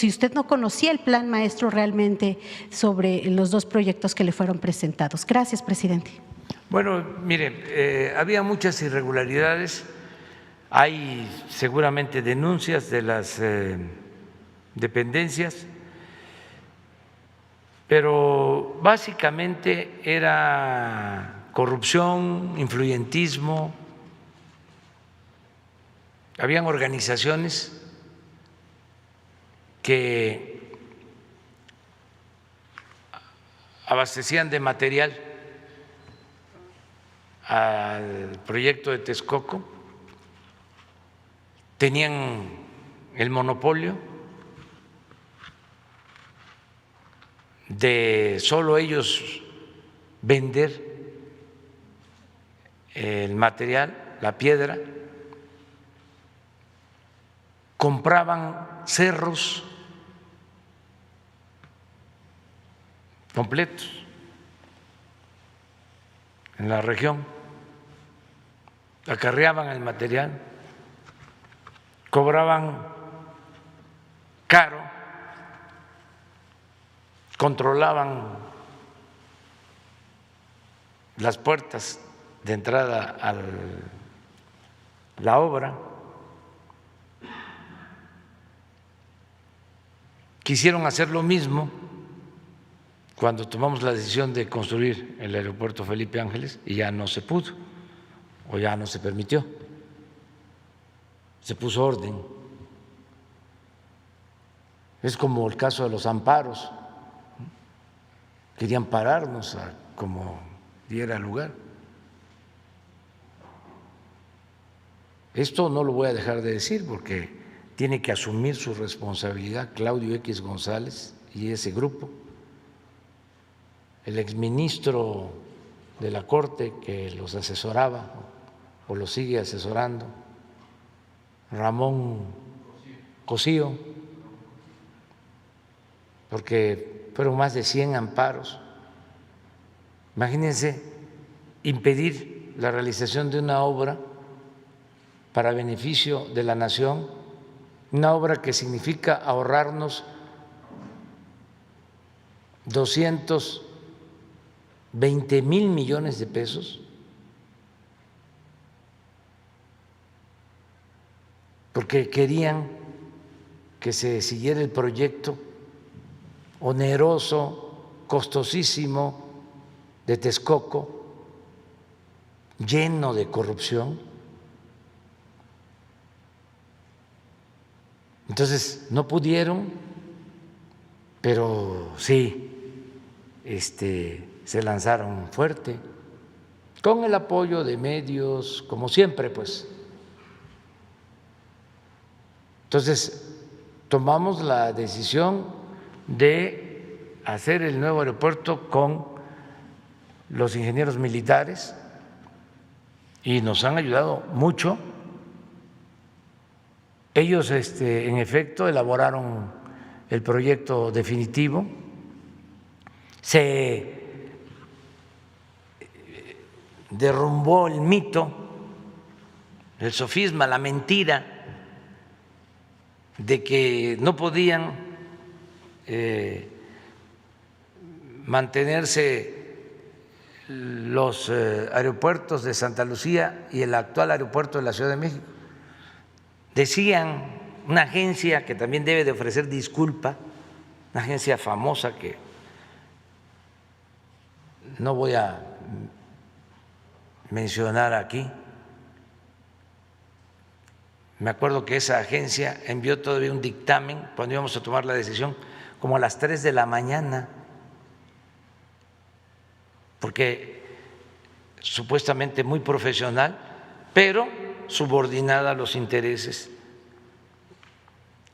usted no conocía el plan maestro realmente sobre los dos proyectos que le fueron presentados. Gracias, presidente. Bueno, mire, había muchas irregularidades, hay seguramente denuncias de las dependencias, pero básicamente era corrupción, influyentismo, habían organizaciones que abastecían de material al proyecto de Texcoco, tenían el monopolio de solo ellos vender el material, la piedra, compraban cerros completos en la región, acarreaban el material, cobraban caro, controlaban las puertas de entrada a la obra. Quisieron hacer lo mismo cuando tomamos la decisión de construir el aeropuerto Felipe Ángeles y ya no se pudo o ya no se permitió, se puso orden. Es como el caso de los amparos, querían pararnos a como diera lugar. Esto no lo voy a dejar de decir porque tiene que asumir su responsabilidad Claudio X González y ese grupo. El exministro de la Corte que los asesoraba o los sigue asesorando, Ramón Cosío, porque fueron más de 100 amparos. Imagínense impedir la realización de una obra para beneficio de la nación, una obra que significa ahorrarnos 220,000 millones de pesos, porque querían que se siguiera el proyecto oneroso, costosísimo de Texcoco, lleno de corrupción. Entonces no pudieron, pero sí se lanzaron fuerte, con el apoyo de medios, como siempre, pues. Entonces tomamos la decisión de hacer el nuevo aeropuerto con los ingenieros militares y nos han ayudado mucho. Ellos, en efecto, elaboraron el proyecto definitivo, se derrumbó el mito, el sofisma, la mentira de que no podían mantenerse los aeropuertos de Santa Lucía y el actual aeropuerto de la Ciudad de México. Decían una agencia que también debe de ofrecer disculpa, una agencia famosa que no voy a mencionar aquí. Me acuerdo que esa agencia envió todavía un dictamen cuando íbamos a tomar la decisión como a las 3 de la mañana, porque supuestamente muy profesional, pero subordinada a los intereses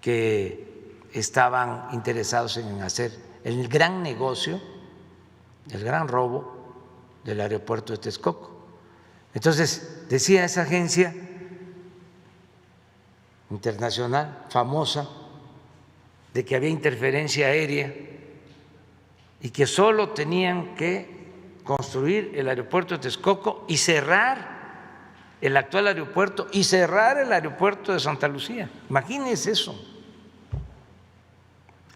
que estaban interesados en hacer el gran negocio, el gran robo del aeropuerto de Texcoco. Entonces, decía esa agencia internacional famosa de que había interferencia aérea y que solo tenían que construir el aeropuerto de Texcoco y cerrar el actual aeropuerto y cerrar el aeropuerto de Santa Lucía. Imagínense eso.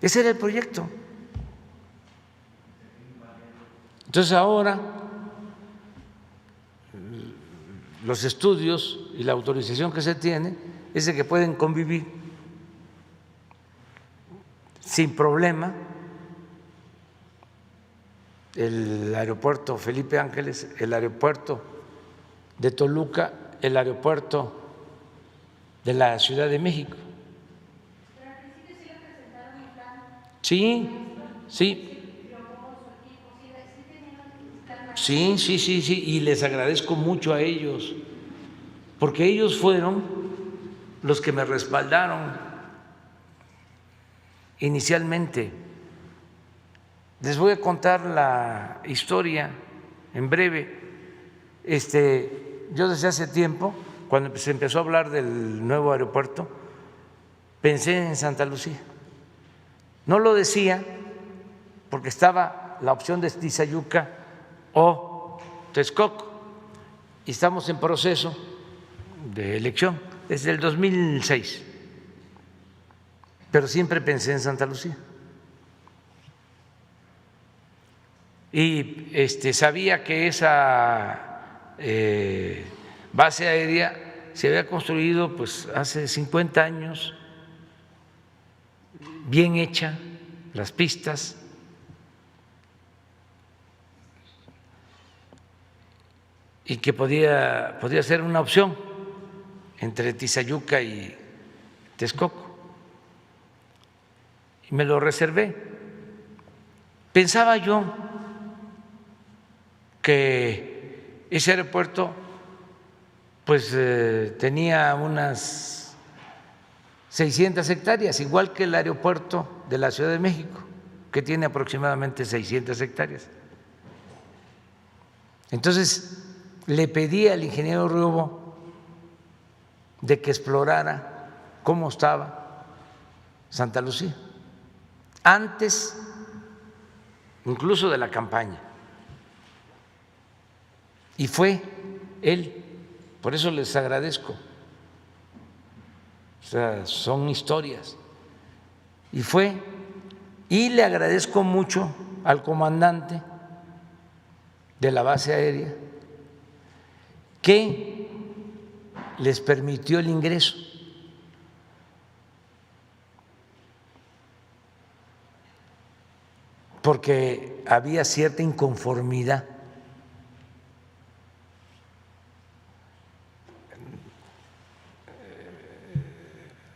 Ese era el proyecto. Entonces ahora los estudios y la autorización que se tiene es de que pueden convivir sin problema el aeropuerto Felipe Ángeles, el aeropuerto de Toluca, el aeropuerto de la Ciudad de México. Pero al principio sí le presentaron un plan. Sí. Sí, y les agradezco mucho a ellos, porque ellos fueron los que me respaldaron inicialmente. Les voy a contar la historia en breve. Yo desde hace tiempo, cuando se empezó a hablar del nuevo aeropuerto, pensé en Santa Lucía. No lo decía porque estaba la opción de Tizayuca o Texcoco, y estamos en proceso de elección desde el 2006, pero siempre pensé en Santa Lucía. Y sabía que esa base aérea se había construido pues hace 50 años, bien hecha, las pistas, y que podía ser una opción entre Tizayuca y Texcoco. Y me lo reservé. Pensaba yo que ese aeropuerto pues tenía unas 600 hectáreas, igual que el aeropuerto de la Ciudad de México, que tiene aproximadamente 600 hectáreas. Entonces, le pedí al ingeniero Riobo de que explorara cómo estaba Santa Lucía, antes incluso de la campaña. Y fue él, por eso les agradezco. O sea, son historias. Y fue, y le agradezco mucho al comandante de la base aérea que les permitió el ingreso. Porque había cierta inconformidad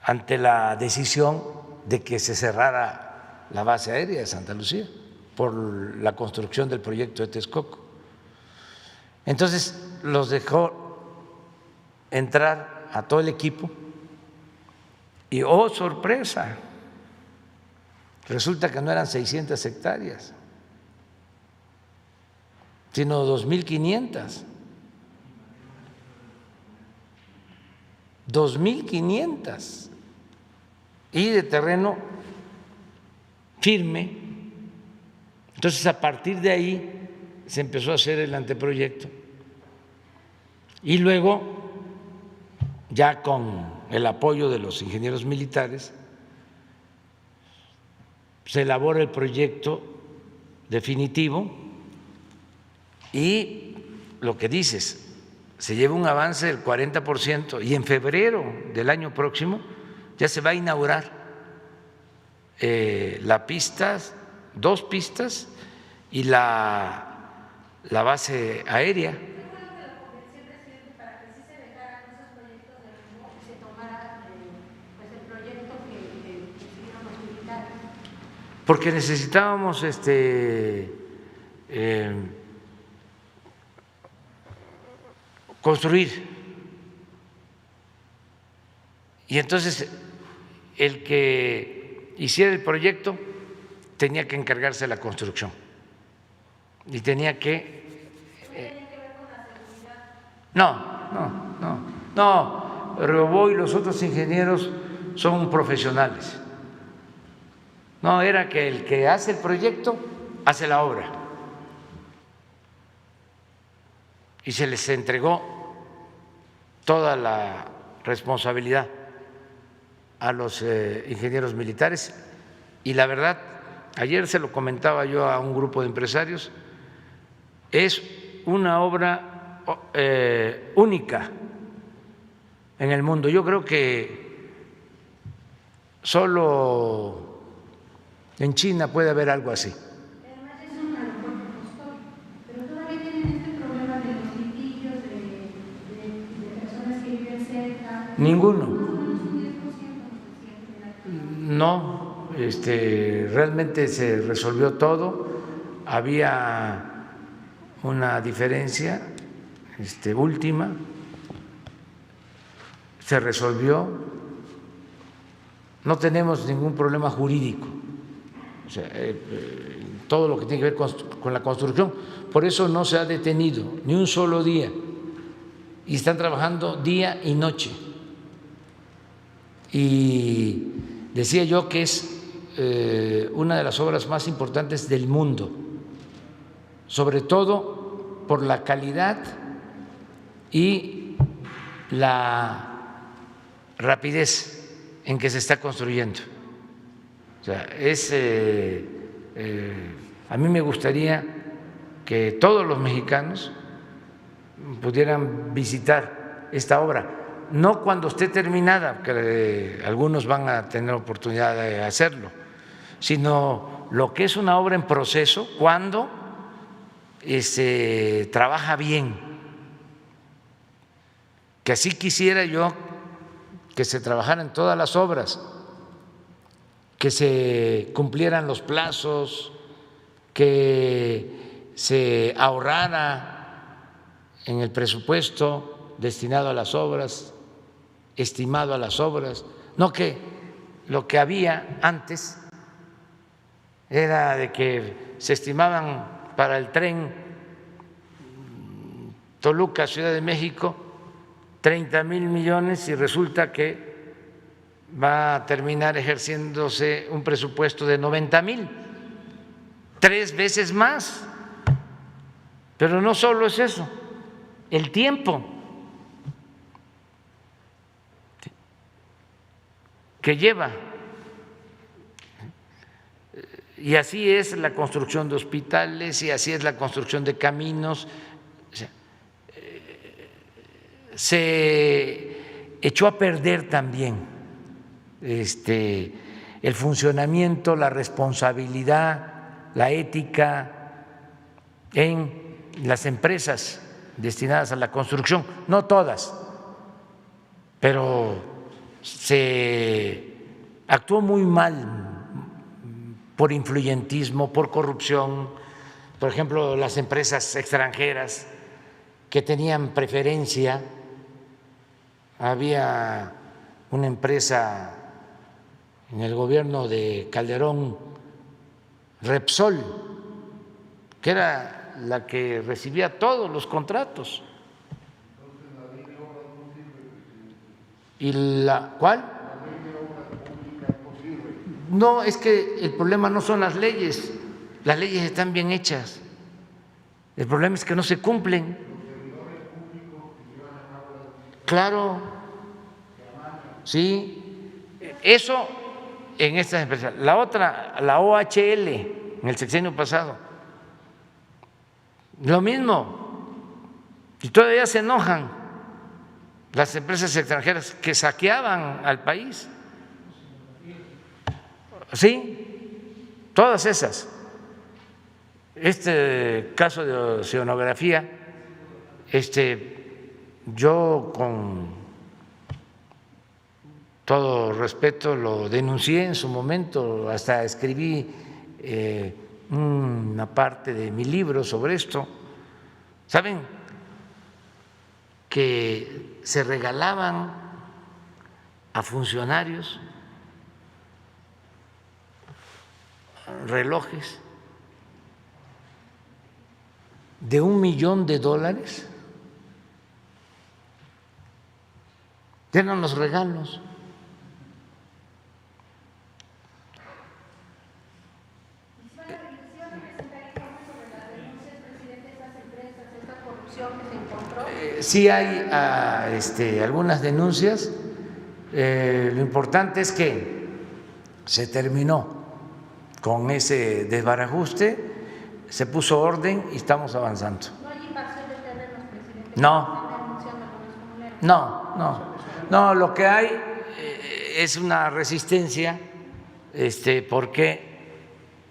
ante la decisión de que se cerrara la base aérea de Santa Lucía por la construcción del proyecto de Texcoco. Entonces los dejó entrar a todo el equipo y ¡oh, sorpresa! Resulta que no eran 600 hectáreas, sino 2.500. 2.500 y de terreno firme. Entonces, a partir de ahí se empezó a hacer el anteproyecto y luego, ya con el apoyo de los ingenieros militares, se elabora el proyecto definitivo y lo que dices, se lleva un avance del 40% y en febrero del año próximo ya se va a inaugurar la pista, 2 pistas y la base aérea. porque necesitábamos construir. Y entonces el que hiciera el proyecto tenía que encargarse de la construcción y tenía que… No, Reobó y los otros ingenieros son profesionales. No, era que el que hace el proyecto hace la obra. Y se les entregó toda la responsabilidad a los ingenieros militares y la verdad, ayer se lo comentaba yo a un grupo de empresarios, es una obra única en el mundo. Yo creo que solo en China puede haber algo así. Además es un aeropuerto histórico, pero todavía tienen este problema de los litigios de personas que viven cerca. Ninguno. No, realmente se resolvió todo. Había una diferencia última, se resolvió. No tenemos ningún problema jurídico, o sea, todo lo que tiene que ver con la construcción. Por eso no se ha detenido ni un solo día y están trabajando día y noche. Y decía yo que es una de las obras más importantes del mundo, sobre todo por la calidad y la rapidez en que se está construyendo. O sea, a mí me gustaría que todos los mexicanos pudieran visitar esta obra. No cuando esté terminada, que algunos van a tener oportunidad de hacerlo, sino lo que es una obra en proceso, cuando trabaja bien. Que así quisiera yo que se trabajaran todas las obras, que se cumplieran los plazos, que se ahorrara en el presupuesto destinado a las obras, estimado a las obras, no que lo que había antes era de que se estimaban para el tren Toluca, Ciudad de México, 30,000 millones y resulta que va a terminar ejerciéndose un presupuesto de 90,000, 3 veces más. Pero no solo es eso, el tiempo que lleva. Y así es la construcción de hospitales y así es la construcción de caminos. O sea, se echó a perder también el funcionamiento, la responsabilidad, la ética en las empresas destinadas a la construcción, no todas, pero se actuó muy mal por influyentismo, por corrupción. Por ejemplo, las empresas extranjeras que tenían preferencia. Había una empresa en el gobierno de Calderón, Repsol, que era la que recibía todos los contratos. ¿Y la cuál? No, es que el problema no son las leyes están bien hechas, el problema es que no se cumplen. Claro, sí, eso en estas empresas. La otra, la OHL, en el sexenio pasado, lo mismo, y todavía se enojan las empresas extranjeras que saqueaban al país. Sí, todas esas. Este caso de oceanografía, yo con todo respeto lo denuncié en su momento, hasta escribí una parte de mi libro sobre esto. ¿Saben que se regalaban a funcionarios relojes de $1 millón? Eran los regalos. Sí hay algunas denuncias. Lo importante es que se terminó con ese desbarajuste, se puso orden y estamos avanzando. ¿No hay invasión de terrenos, presidente? No, lo que hay es una resistencia porque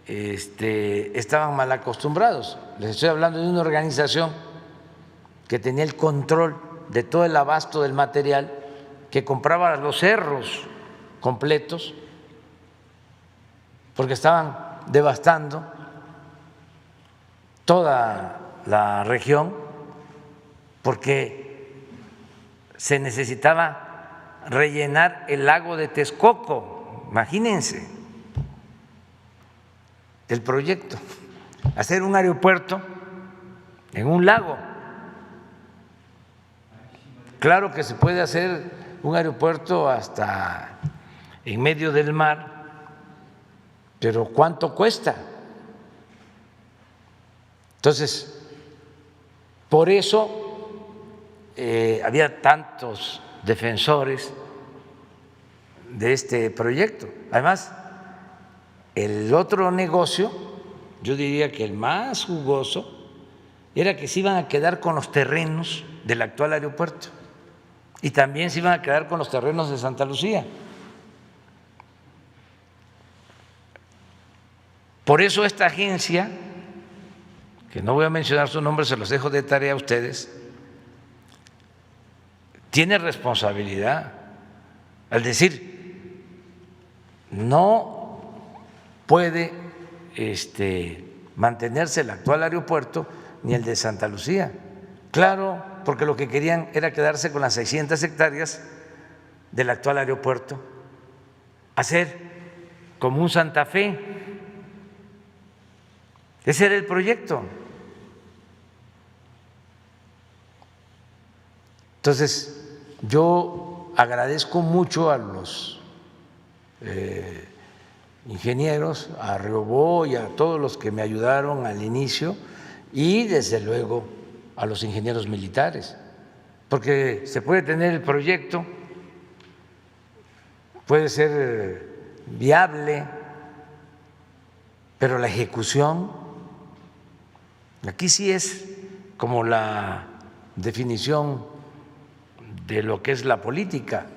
estaban mal acostumbrados. Les estoy hablando de una organización que tenía el control de todo el abasto del material, que compraba los cerros completos porque estaban devastando toda la región, porque se necesitaba rellenar el lago de Texcoco. Imagínense el proyecto, hacer un aeropuerto en un lago. Claro que se puede hacer un aeropuerto hasta en medio del mar, pero ¿cuánto cuesta? Entonces, por eso había tantos defensores de este proyecto. Además, el otro negocio, yo diría que el más jugoso, era que se iban a quedar con los terrenos del actual aeropuerto y también se iban a quedar con los terrenos de Santa Lucía. Por eso esta agencia, que no voy a mencionar su nombre, se los dejo de tarea a ustedes, tiene responsabilidad al decir, no puede mantenerse el actual aeropuerto ni el de Santa Lucía. Claro, porque lo que querían era quedarse con las 600 hectáreas del actual aeropuerto, hacer como un Santa Fe. Ese era el proyecto. Entonces, yo agradezco mucho a los ingenieros, a Riobó y a todos los que me ayudaron al inicio, y desde luego a los ingenieros militares, porque se puede tener el proyecto, puede ser viable, pero la ejecución, aquí sí es como la definición de lo que es la política,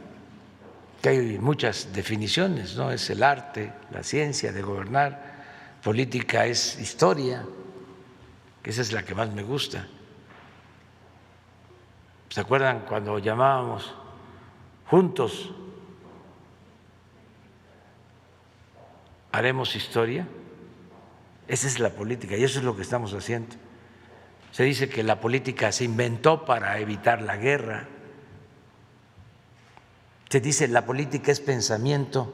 que hay muchas definiciones, ¿no? Es el arte, la ciencia de gobernar, política es historia, que esa es la que más me gusta. ¿Se acuerdan cuando llamábamos juntos haremos historia? Esa es la política y eso es lo que estamos haciendo. Se dice que la política se inventó para evitar la guerra. Se dice la política es pensamiento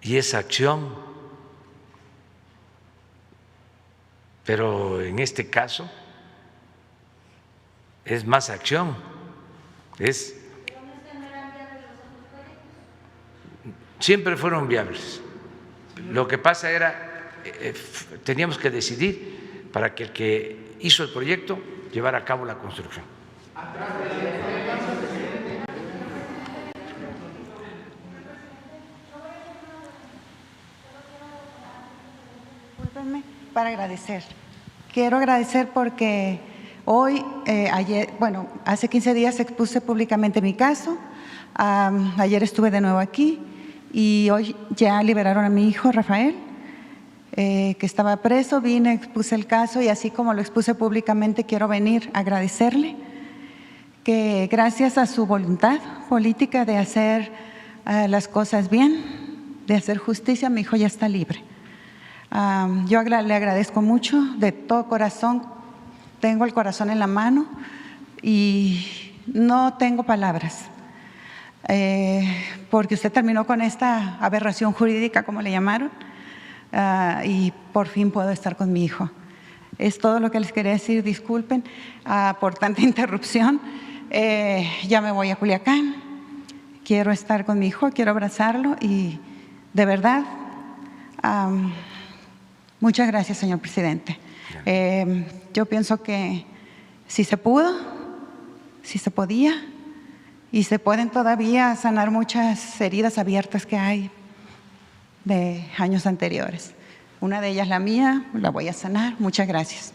y es acción. Pero en este caso es más acción, siempre fueron viables. Lo que pasa era, teníamos que decidir para que el que hizo el proyecto llevara a cabo la construcción. Discúlpenme, para agradecer. Quiero agradecer porque hoy, ayer, bueno, hace 15 días expuse públicamente mi caso, ayer estuve de nuevo aquí y hoy ya liberaron a mi hijo Rafael, que estaba preso, vine, expuse el caso y así como lo expuse públicamente quiero venir a agradecerle que gracias a su voluntad política de hacer las cosas bien, de hacer justicia, mi hijo ya está libre. Yo le agradezco mucho de todo corazón. Tengo el corazón en la mano y no tengo palabras, porque usted terminó con esta aberración jurídica, como le llamaron, y por fin puedo estar con mi hijo. Es todo lo que les quería decir. Disculpen por tanta interrupción. Ya me voy a Culiacán. Quiero estar con mi hijo, quiero abrazarlo y de verdad, muchas gracias, señor presidente. Yo pienso que si se pudo, si se podía y se pueden todavía sanar muchas heridas abiertas que hay de años anteriores. Una de ellas la mía, la voy a sanar. Muchas gracias.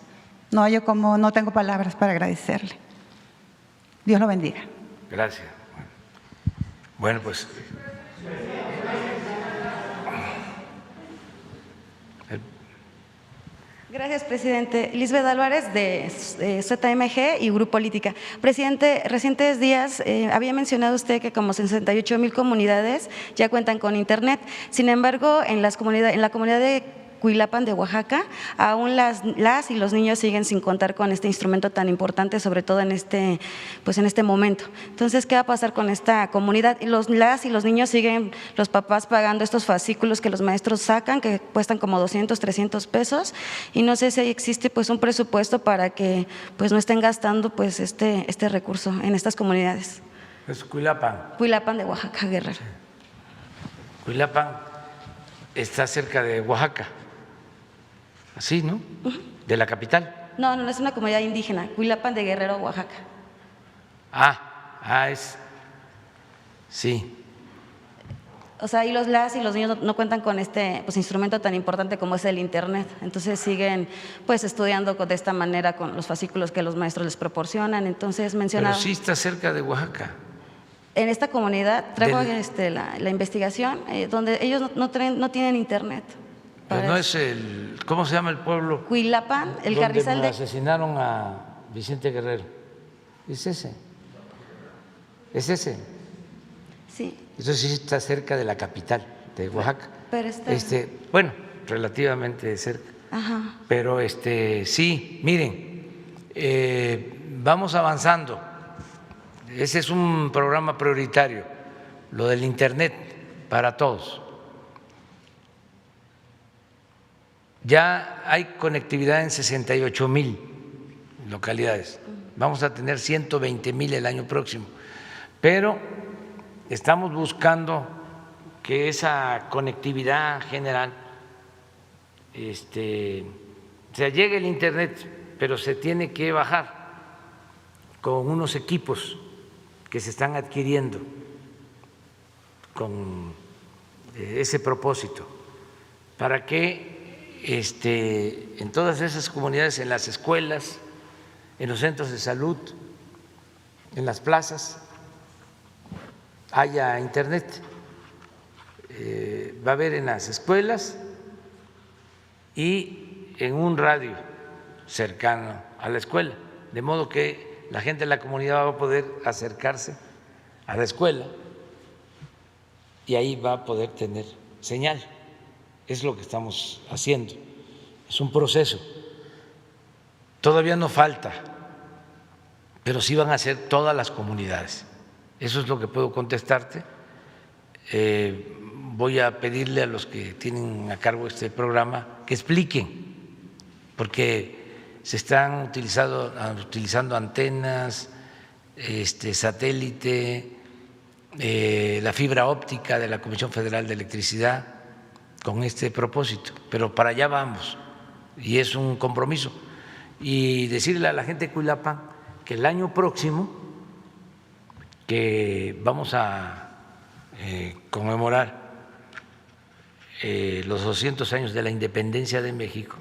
No tengo palabras para agradecerle. Dios lo bendiga. Gracias. Bueno, pues Gracias, presidente. Lisbeth Álvarez, de ZMG y Grupo Política. Presidente, recientes días había mencionado usted que como 68,000 comunidades ya cuentan con Internet. Sin embargo, en la comunidad de Cuilapan de Oaxaca, aún las y los niños siguen sin contar con este instrumento tan importante, sobre todo en este momento. Entonces, ¿qué va a pasar con esta comunidad? Y los niños siguen, los papás pagando estos fascículos que los maestros sacan, que cuestan como 200, 300 pesos, y no sé si existe un presupuesto para que no estén gastando este recurso en estas comunidades. es Cuilapan. Cuilapan de Oaxaca, Guerrero. Sí. Cuilapan está cerca de Oaxaca. Así, ¿no? De la capital. No, es una comunidad indígena, Cuilapan de Guerrero, Oaxaca. Sí. O sea, y los niños no cuentan con este instrumento tan importante como es el Internet. Entonces siguen estudiando de esta manera con los fascículos que los maestros les proporcionan. Entonces mencionaba… Pero sí está cerca de Oaxaca. En esta comunidad traigo la investigación donde ellos no tienen Internet. Pero no es ¿cómo se llama el pueblo? Cuilapan, el donde Carrizal de… asesinaron a Vicente Guerrero. ¿Es ese? ¿Es ese? Sí. Entonces sí está cerca de la capital de Oaxaca. Pero bueno, relativamente cerca. Ajá. Pero sí, miren, vamos avanzando. Ese es un programa prioritario, lo del Internet para todos. Ya hay conectividad en 68,000 localidades. Vamos a tener 120,000 el año próximo. Pero estamos buscando que esa conectividad general, llegue el Internet, pero se tiene que bajar con unos equipos que se están adquiriendo con ese propósito, para que en todas esas comunidades, en las escuelas, en los centros de salud, en las plazas, haya Internet. Va a haber en las escuelas y en un radio cercano a la escuela, de modo que la gente de la comunidad va a poder acercarse a la escuela y ahí va a poder tener señal. Es lo que estamos haciendo. Es un proceso. Todavía no falta, pero sí van a ser todas las comunidades. Eso es lo que puedo contestarte. Voy a pedirle a los que tienen a cargo este programa que expliquen, porque se están utilizando antenas, satélite, la fibra óptica de la Comisión Federal de Electricidad con este propósito, pero para allá vamos y es un compromiso. Y decirle a la gente de Cuilapan que el año próximo, que vamos a conmemorar los 200 años de la independencia de México,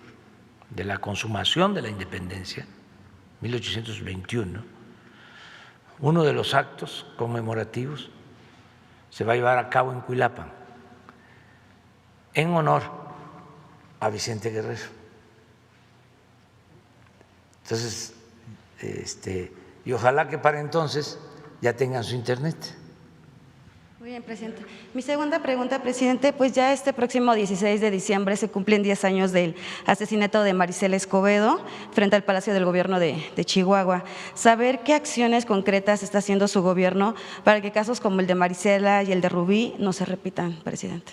de la consumación de la independencia, 1821, uno de los actos conmemorativos se va a llevar a cabo en Cuilapan en honor a Vicente Guerrero. Entonces, y ojalá que para entonces ya tengan su Internet. Muy bien, presidente. Mi segunda pregunta, presidente, pues ya este próximo 16 de diciembre se cumplen 10 años del asesinato de Marisela Escobedo frente al Palacio del Gobierno de Chihuahua. Saber qué acciones concretas está haciendo su gobierno para que casos como el de Marisela y el de Rubí no se repitan, presidente.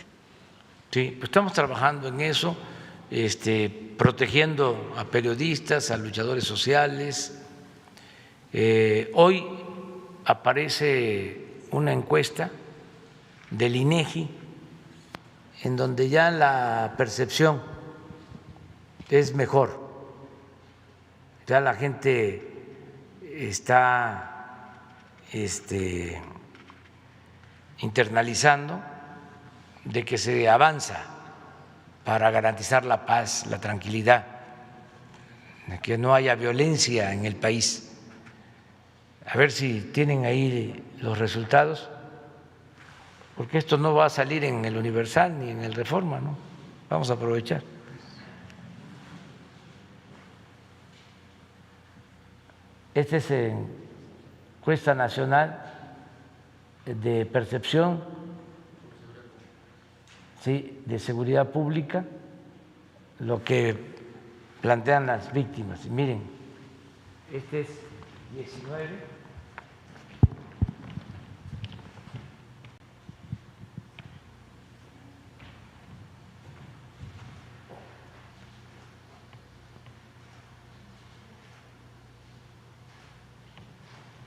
Sí, pues estamos trabajando en eso, protegiendo a periodistas, a luchadores sociales. Hoy aparece una encuesta del INEGI en donde ya la percepción es mejor, ya la gente está internalizando de que se avanza para garantizar la paz, la tranquilidad, de que no haya violencia en el país. A ver si tienen ahí los resultados, porque esto no va a salir en el Universal ni en el Reforma, ¿no? Vamos a aprovechar. Esta es encuesta nacional de percepción, sí, de seguridad pública, lo que plantean las víctimas. Y miren, este es 19.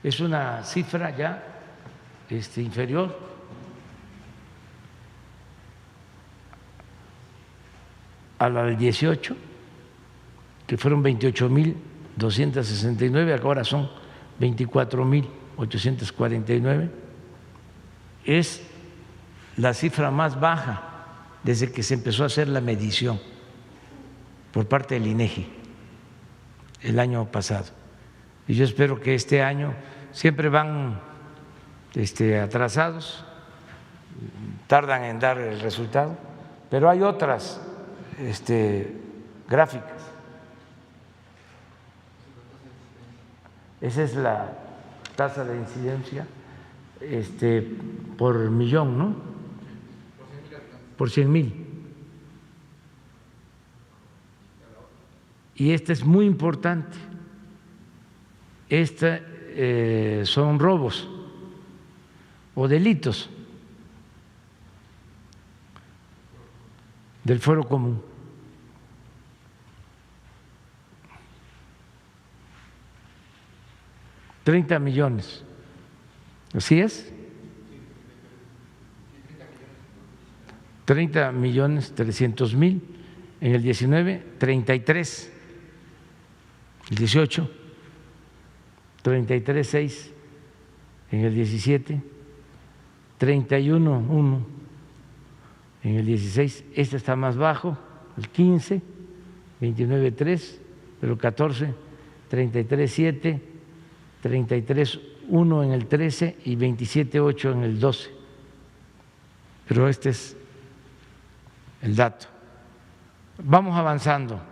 Es una cifra ya inferior a la del 18, que fueron 28.269, ahora son 24.849. Es la cifra más baja desde que se empezó a hacer la medición por parte del INEGI el año pasado. Y yo espero que este año, siempre van atrasados, tardan en dar el resultado, pero hay otras gráficas. Esa es la tasa de incidencia por millón, ¿no? Por 100,000. Y esta es muy importante. Son robos o delitos del fuero común. $30 millones. ¿Así es? 30.300.000 en el 19, 33 el 18, 33.6 en el 17, 31.1 en el 16, este está más bajo, el 15, 29.3, pero 14, 33.7, 33.1 en el 13 y 27.8 en el 12. Pero este es el dato. Vamos avanzando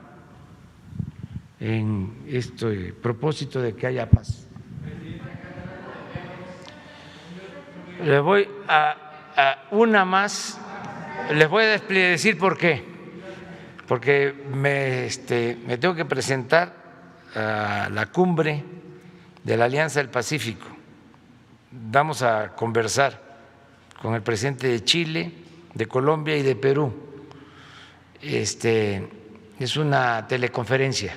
en este propósito de que haya paz. Les voy a una más, les voy a decir por qué, porque me tengo que presentar a la cumbre de la Alianza del Pacífico. Vamos a conversar con el presidente de Chile, de Colombia y de Perú. Es una teleconferencia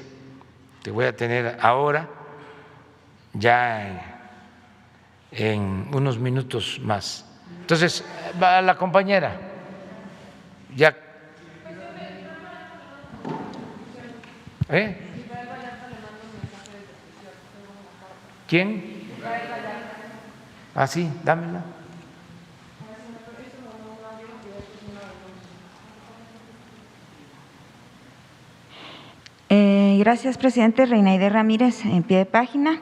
que voy a tener ahora, ya en unos minutos más. Entonces, va la compañera. Ya. ¿Quién? Ah, sí, dámela. Gracias, presidente. Reinaide Ramírez, en pie de página.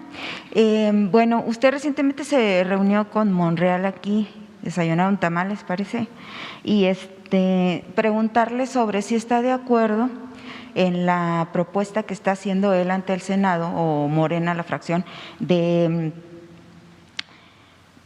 Bueno, usted recientemente se reunió con Monreal aquí, desayunaron tamales, parece, y preguntarle sobre si está de acuerdo en la propuesta que está haciendo él ante el Senado, o Morena, la fracción, de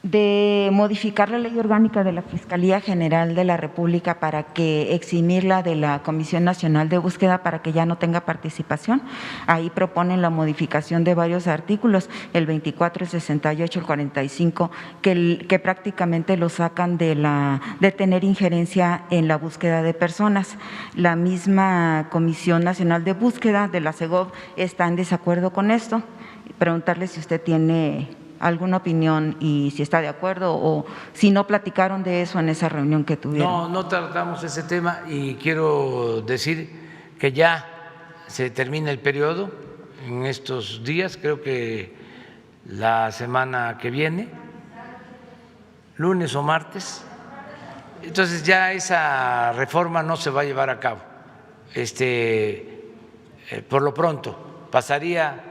de modificar la ley orgánica de la Fiscalía General de la República para que eximirla de la Comisión Nacional de Búsqueda para que ya no tenga participación. Ahí proponen la modificación de varios artículos, el 24, el 68, el 45, que prácticamente lo sacan de tener injerencia en la búsqueda de personas. La misma Comisión Nacional de Búsqueda de la CEGOB está en desacuerdo con esto. Preguntarle si usted tiene alguna opinión y si está de acuerdo o si no platicaron de eso en esa reunión que tuvieron. No tratamos ese tema y quiero decir que ya se termina el periodo en estos días, creo que la semana que viene, lunes o martes. Entonces ya esa reforma no se va a llevar a cabo. Por lo pronto pasaría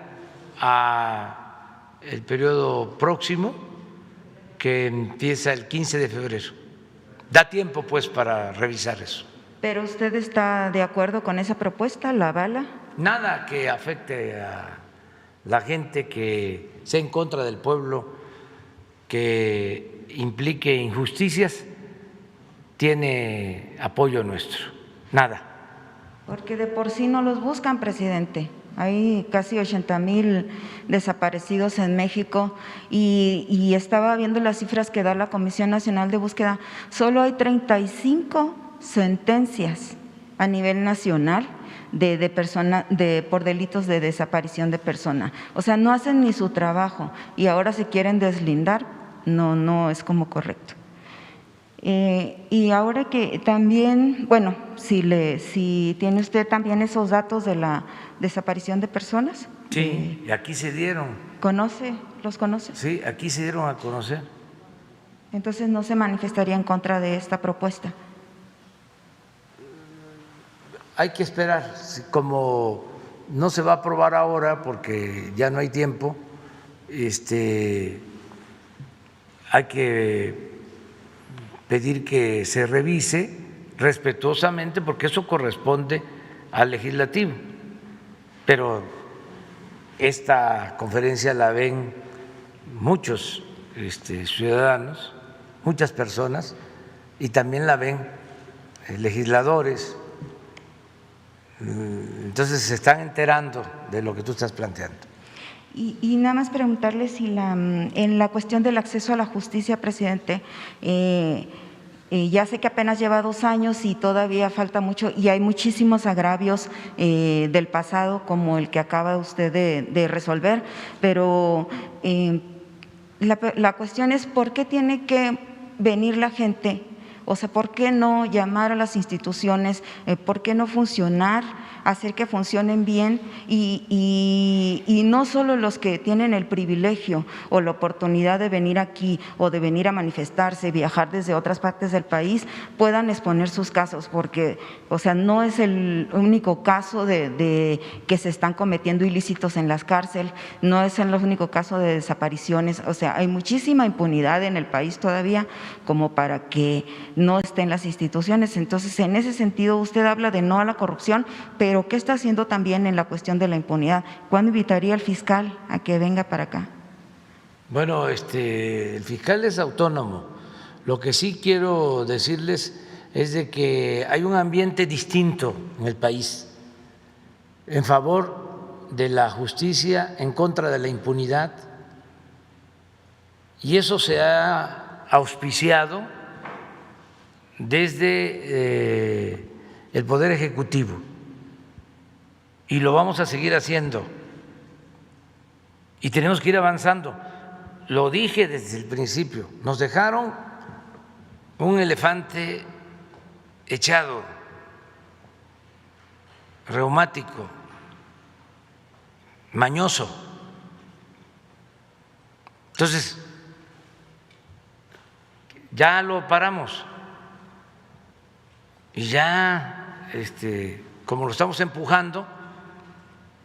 a el periodo próximo, que empieza el 15 de febrero. Da tiempo, pues, para revisar eso. ¿Pero usted está de acuerdo con esa propuesta? ¿La avala? Nada que afecte a la gente, que sea en contra del pueblo, que implique injusticias, tiene apoyo nuestro. Nada. Porque de por sí no los buscan, presidente. Hay casi 80,000 desaparecidos en México y estaba viendo las cifras que da la Comisión Nacional de Búsqueda. Solo hay 35 sentencias a nivel nacional por delitos de desaparición de persona. O sea, no hacen ni su trabajo y ahora se quieren deslindar. No es como correcto. Y ahora que también, bueno, si tiene usted también esos datos de la desaparición de personas. Sí, aquí se dieron. ¿Los conoce? Sí, aquí se dieron a conocer. Entonces no se manifestaría en contra de esta propuesta. Hay que esperar, como no se va a aprobar ahora porque ya no hay tiempo, hay que pedir que se revise respetuosamente porque eso corresponde al legislativo. Pero esta conferencia la ven muchos ciudadanos, muchas personas, y también la ven legisladores. Entonces se están enterando de lo que tú estás planteando. Y nada más preguntarle si en la cuestión del acceso a la justicia, presidente, ya sé que apenas lleva 2 años y todavía falta mucho y hay muchísimos agravios del pasado como el que acaba usted de resolver, pero la cuestión es ¿por qué tiene que venir la gente? O sea, ¿por qué no llamar a las instituciones? ¿Por qué no funcionar? Hacer que funcionen bien y no solo los que tienen el privilegio o la oportunidad de venir aquí o de venir a manifestarse, viajar desde otras partes del país, puedan exponer sus casos, porque, o sea, no es el único caso de que se están cometiendo ilícitos en las cárceles, no es el único caso de desapariciones, o sea, hay muchísima impunidad en el país todavía como para que no estén las instituciones. Entonces, en ese sentido, usted habla de no a la corrupción, pero ¿qué está haciendo también en la cuestión de la impunidad? ¿Cuándo invitaría al fiscal a que venga para acá? Bueno, el fiscal es autónomo. Lo que sí quiero decirles es de que hay un ambiente distinto en el país en favor de la justicia, en contra de la impunidad, y eso se ha auspiciado desde el Poder Ejecutivo y lo vamos a seguir haciendo y tenemos que ir avanzando. Lo dije desde el principio, nos dejaron un elefante echado, reumático, mañoso. Entonces, ya lo paramos y ya, como lo estamos empujando,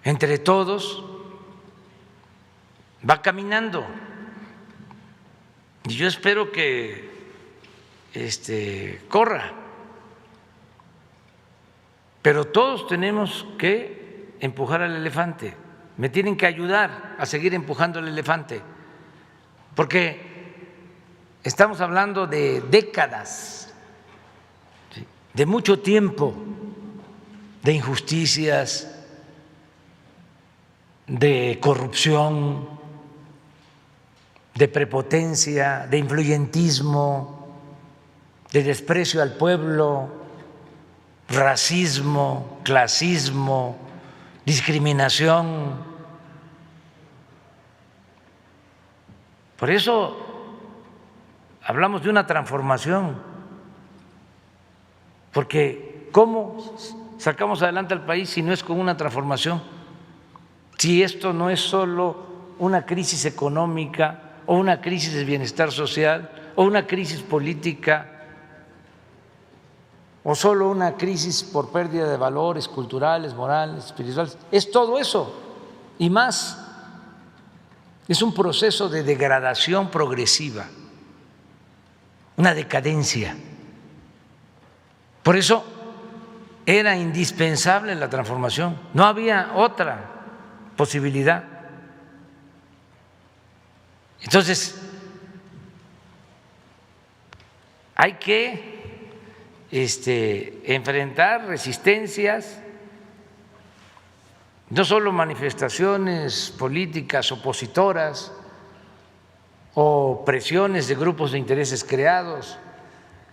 entre todos, va caminando. Y yo espero que corra. Pero todos tenemos que empujar al elefante. Me tienen que ayudar a seguir empujando al elefante, porque estamos hablando de décadas, de mucho tiempo, de injusticias, de corrupción, de prepotencia, de influyentismo, de desprecio al pueblo, racismo, clasismo, discriminación. Por eso hablamos de una transformación, porque ¿cómo sacamos adelante al país si no es con una transformación? Si esto no es solo una crisis económica o una crisis de bienestar social o una crisis política o solo una crisis por pérdida de valores culturales, morales, espirituales, es todo eso y más. Es un proceso de degradación progresiva, una decadencia. Por eso era indispensable la transformación, no había otra posibilidad. Entonces, hay que enfrentar resistencias, no solo manifestaciones políticas opositoras o presiones de grupos de intereses creados,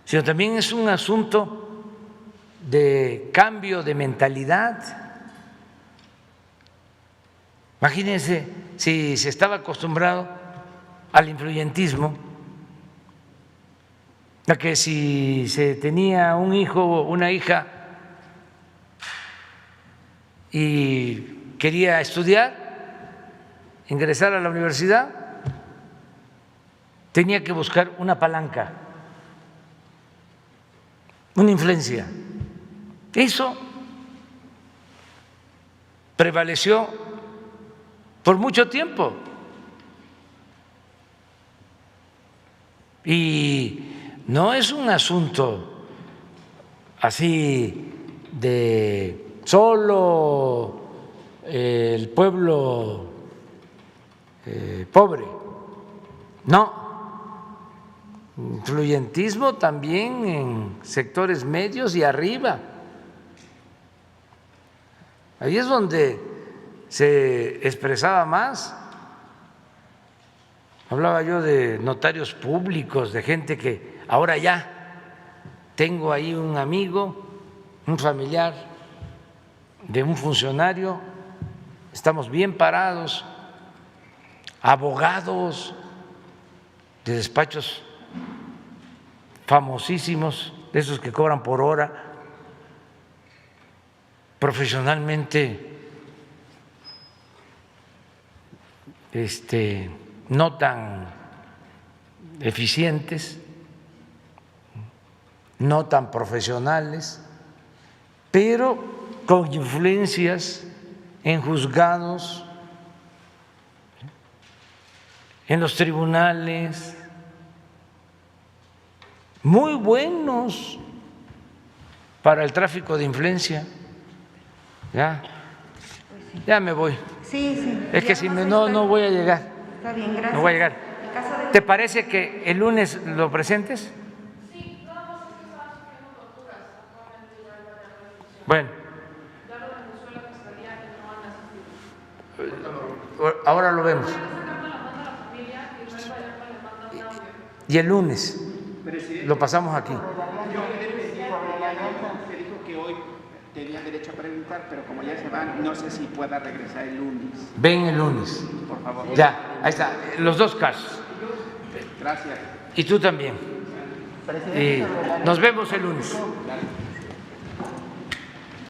sino también es un asunto de cambio de mentalidad. Imagínense si se estaba acostumbrado al influyentismo, a que si se tenía un hijo o una hija y quería estudiar, ingresar a la universidad, tenía que buscar una palanca, una influencia. Eso prevaleció por mucho tiempo y no es un asunto así de solo el pueblo pobre, no, influyentismo también en sectores medios y arriba. Ahí es donde se expresaba más. Hablaba yo de notarios públicos, de gente que ahora ya tengo ahí un amigo, un familiar de un funcionario, estamos bien parados, abogados de despachos famosísimos, de esos que cobran por hora, profesionalmente no tan eficientes, no tan profesionales, pero con influencias en juzgados, en los tribunales, muy buenos para el tráfico de influencia. Ya me voy. Sí. Es que si no voy a llegar. Está bien, gracias. No voy a llegar. ¿Te parece que el lunes lo presentes? Sí, nada más es que estaban sufriendo torturas actualmente ya en la discusión. Bueno. Ya lo denunció la fiscalía que no han asistido. Ahora lo vemos. Y el lunes lo pasamos aquí. Tenían derecho a preguntar, pero como ya se van, no sé si pueda regresar el lunes. Ven el lunes. Por favor. Ya, ahí está, los dos casos. Gracias. Y tú también. Nos vemos el lunes.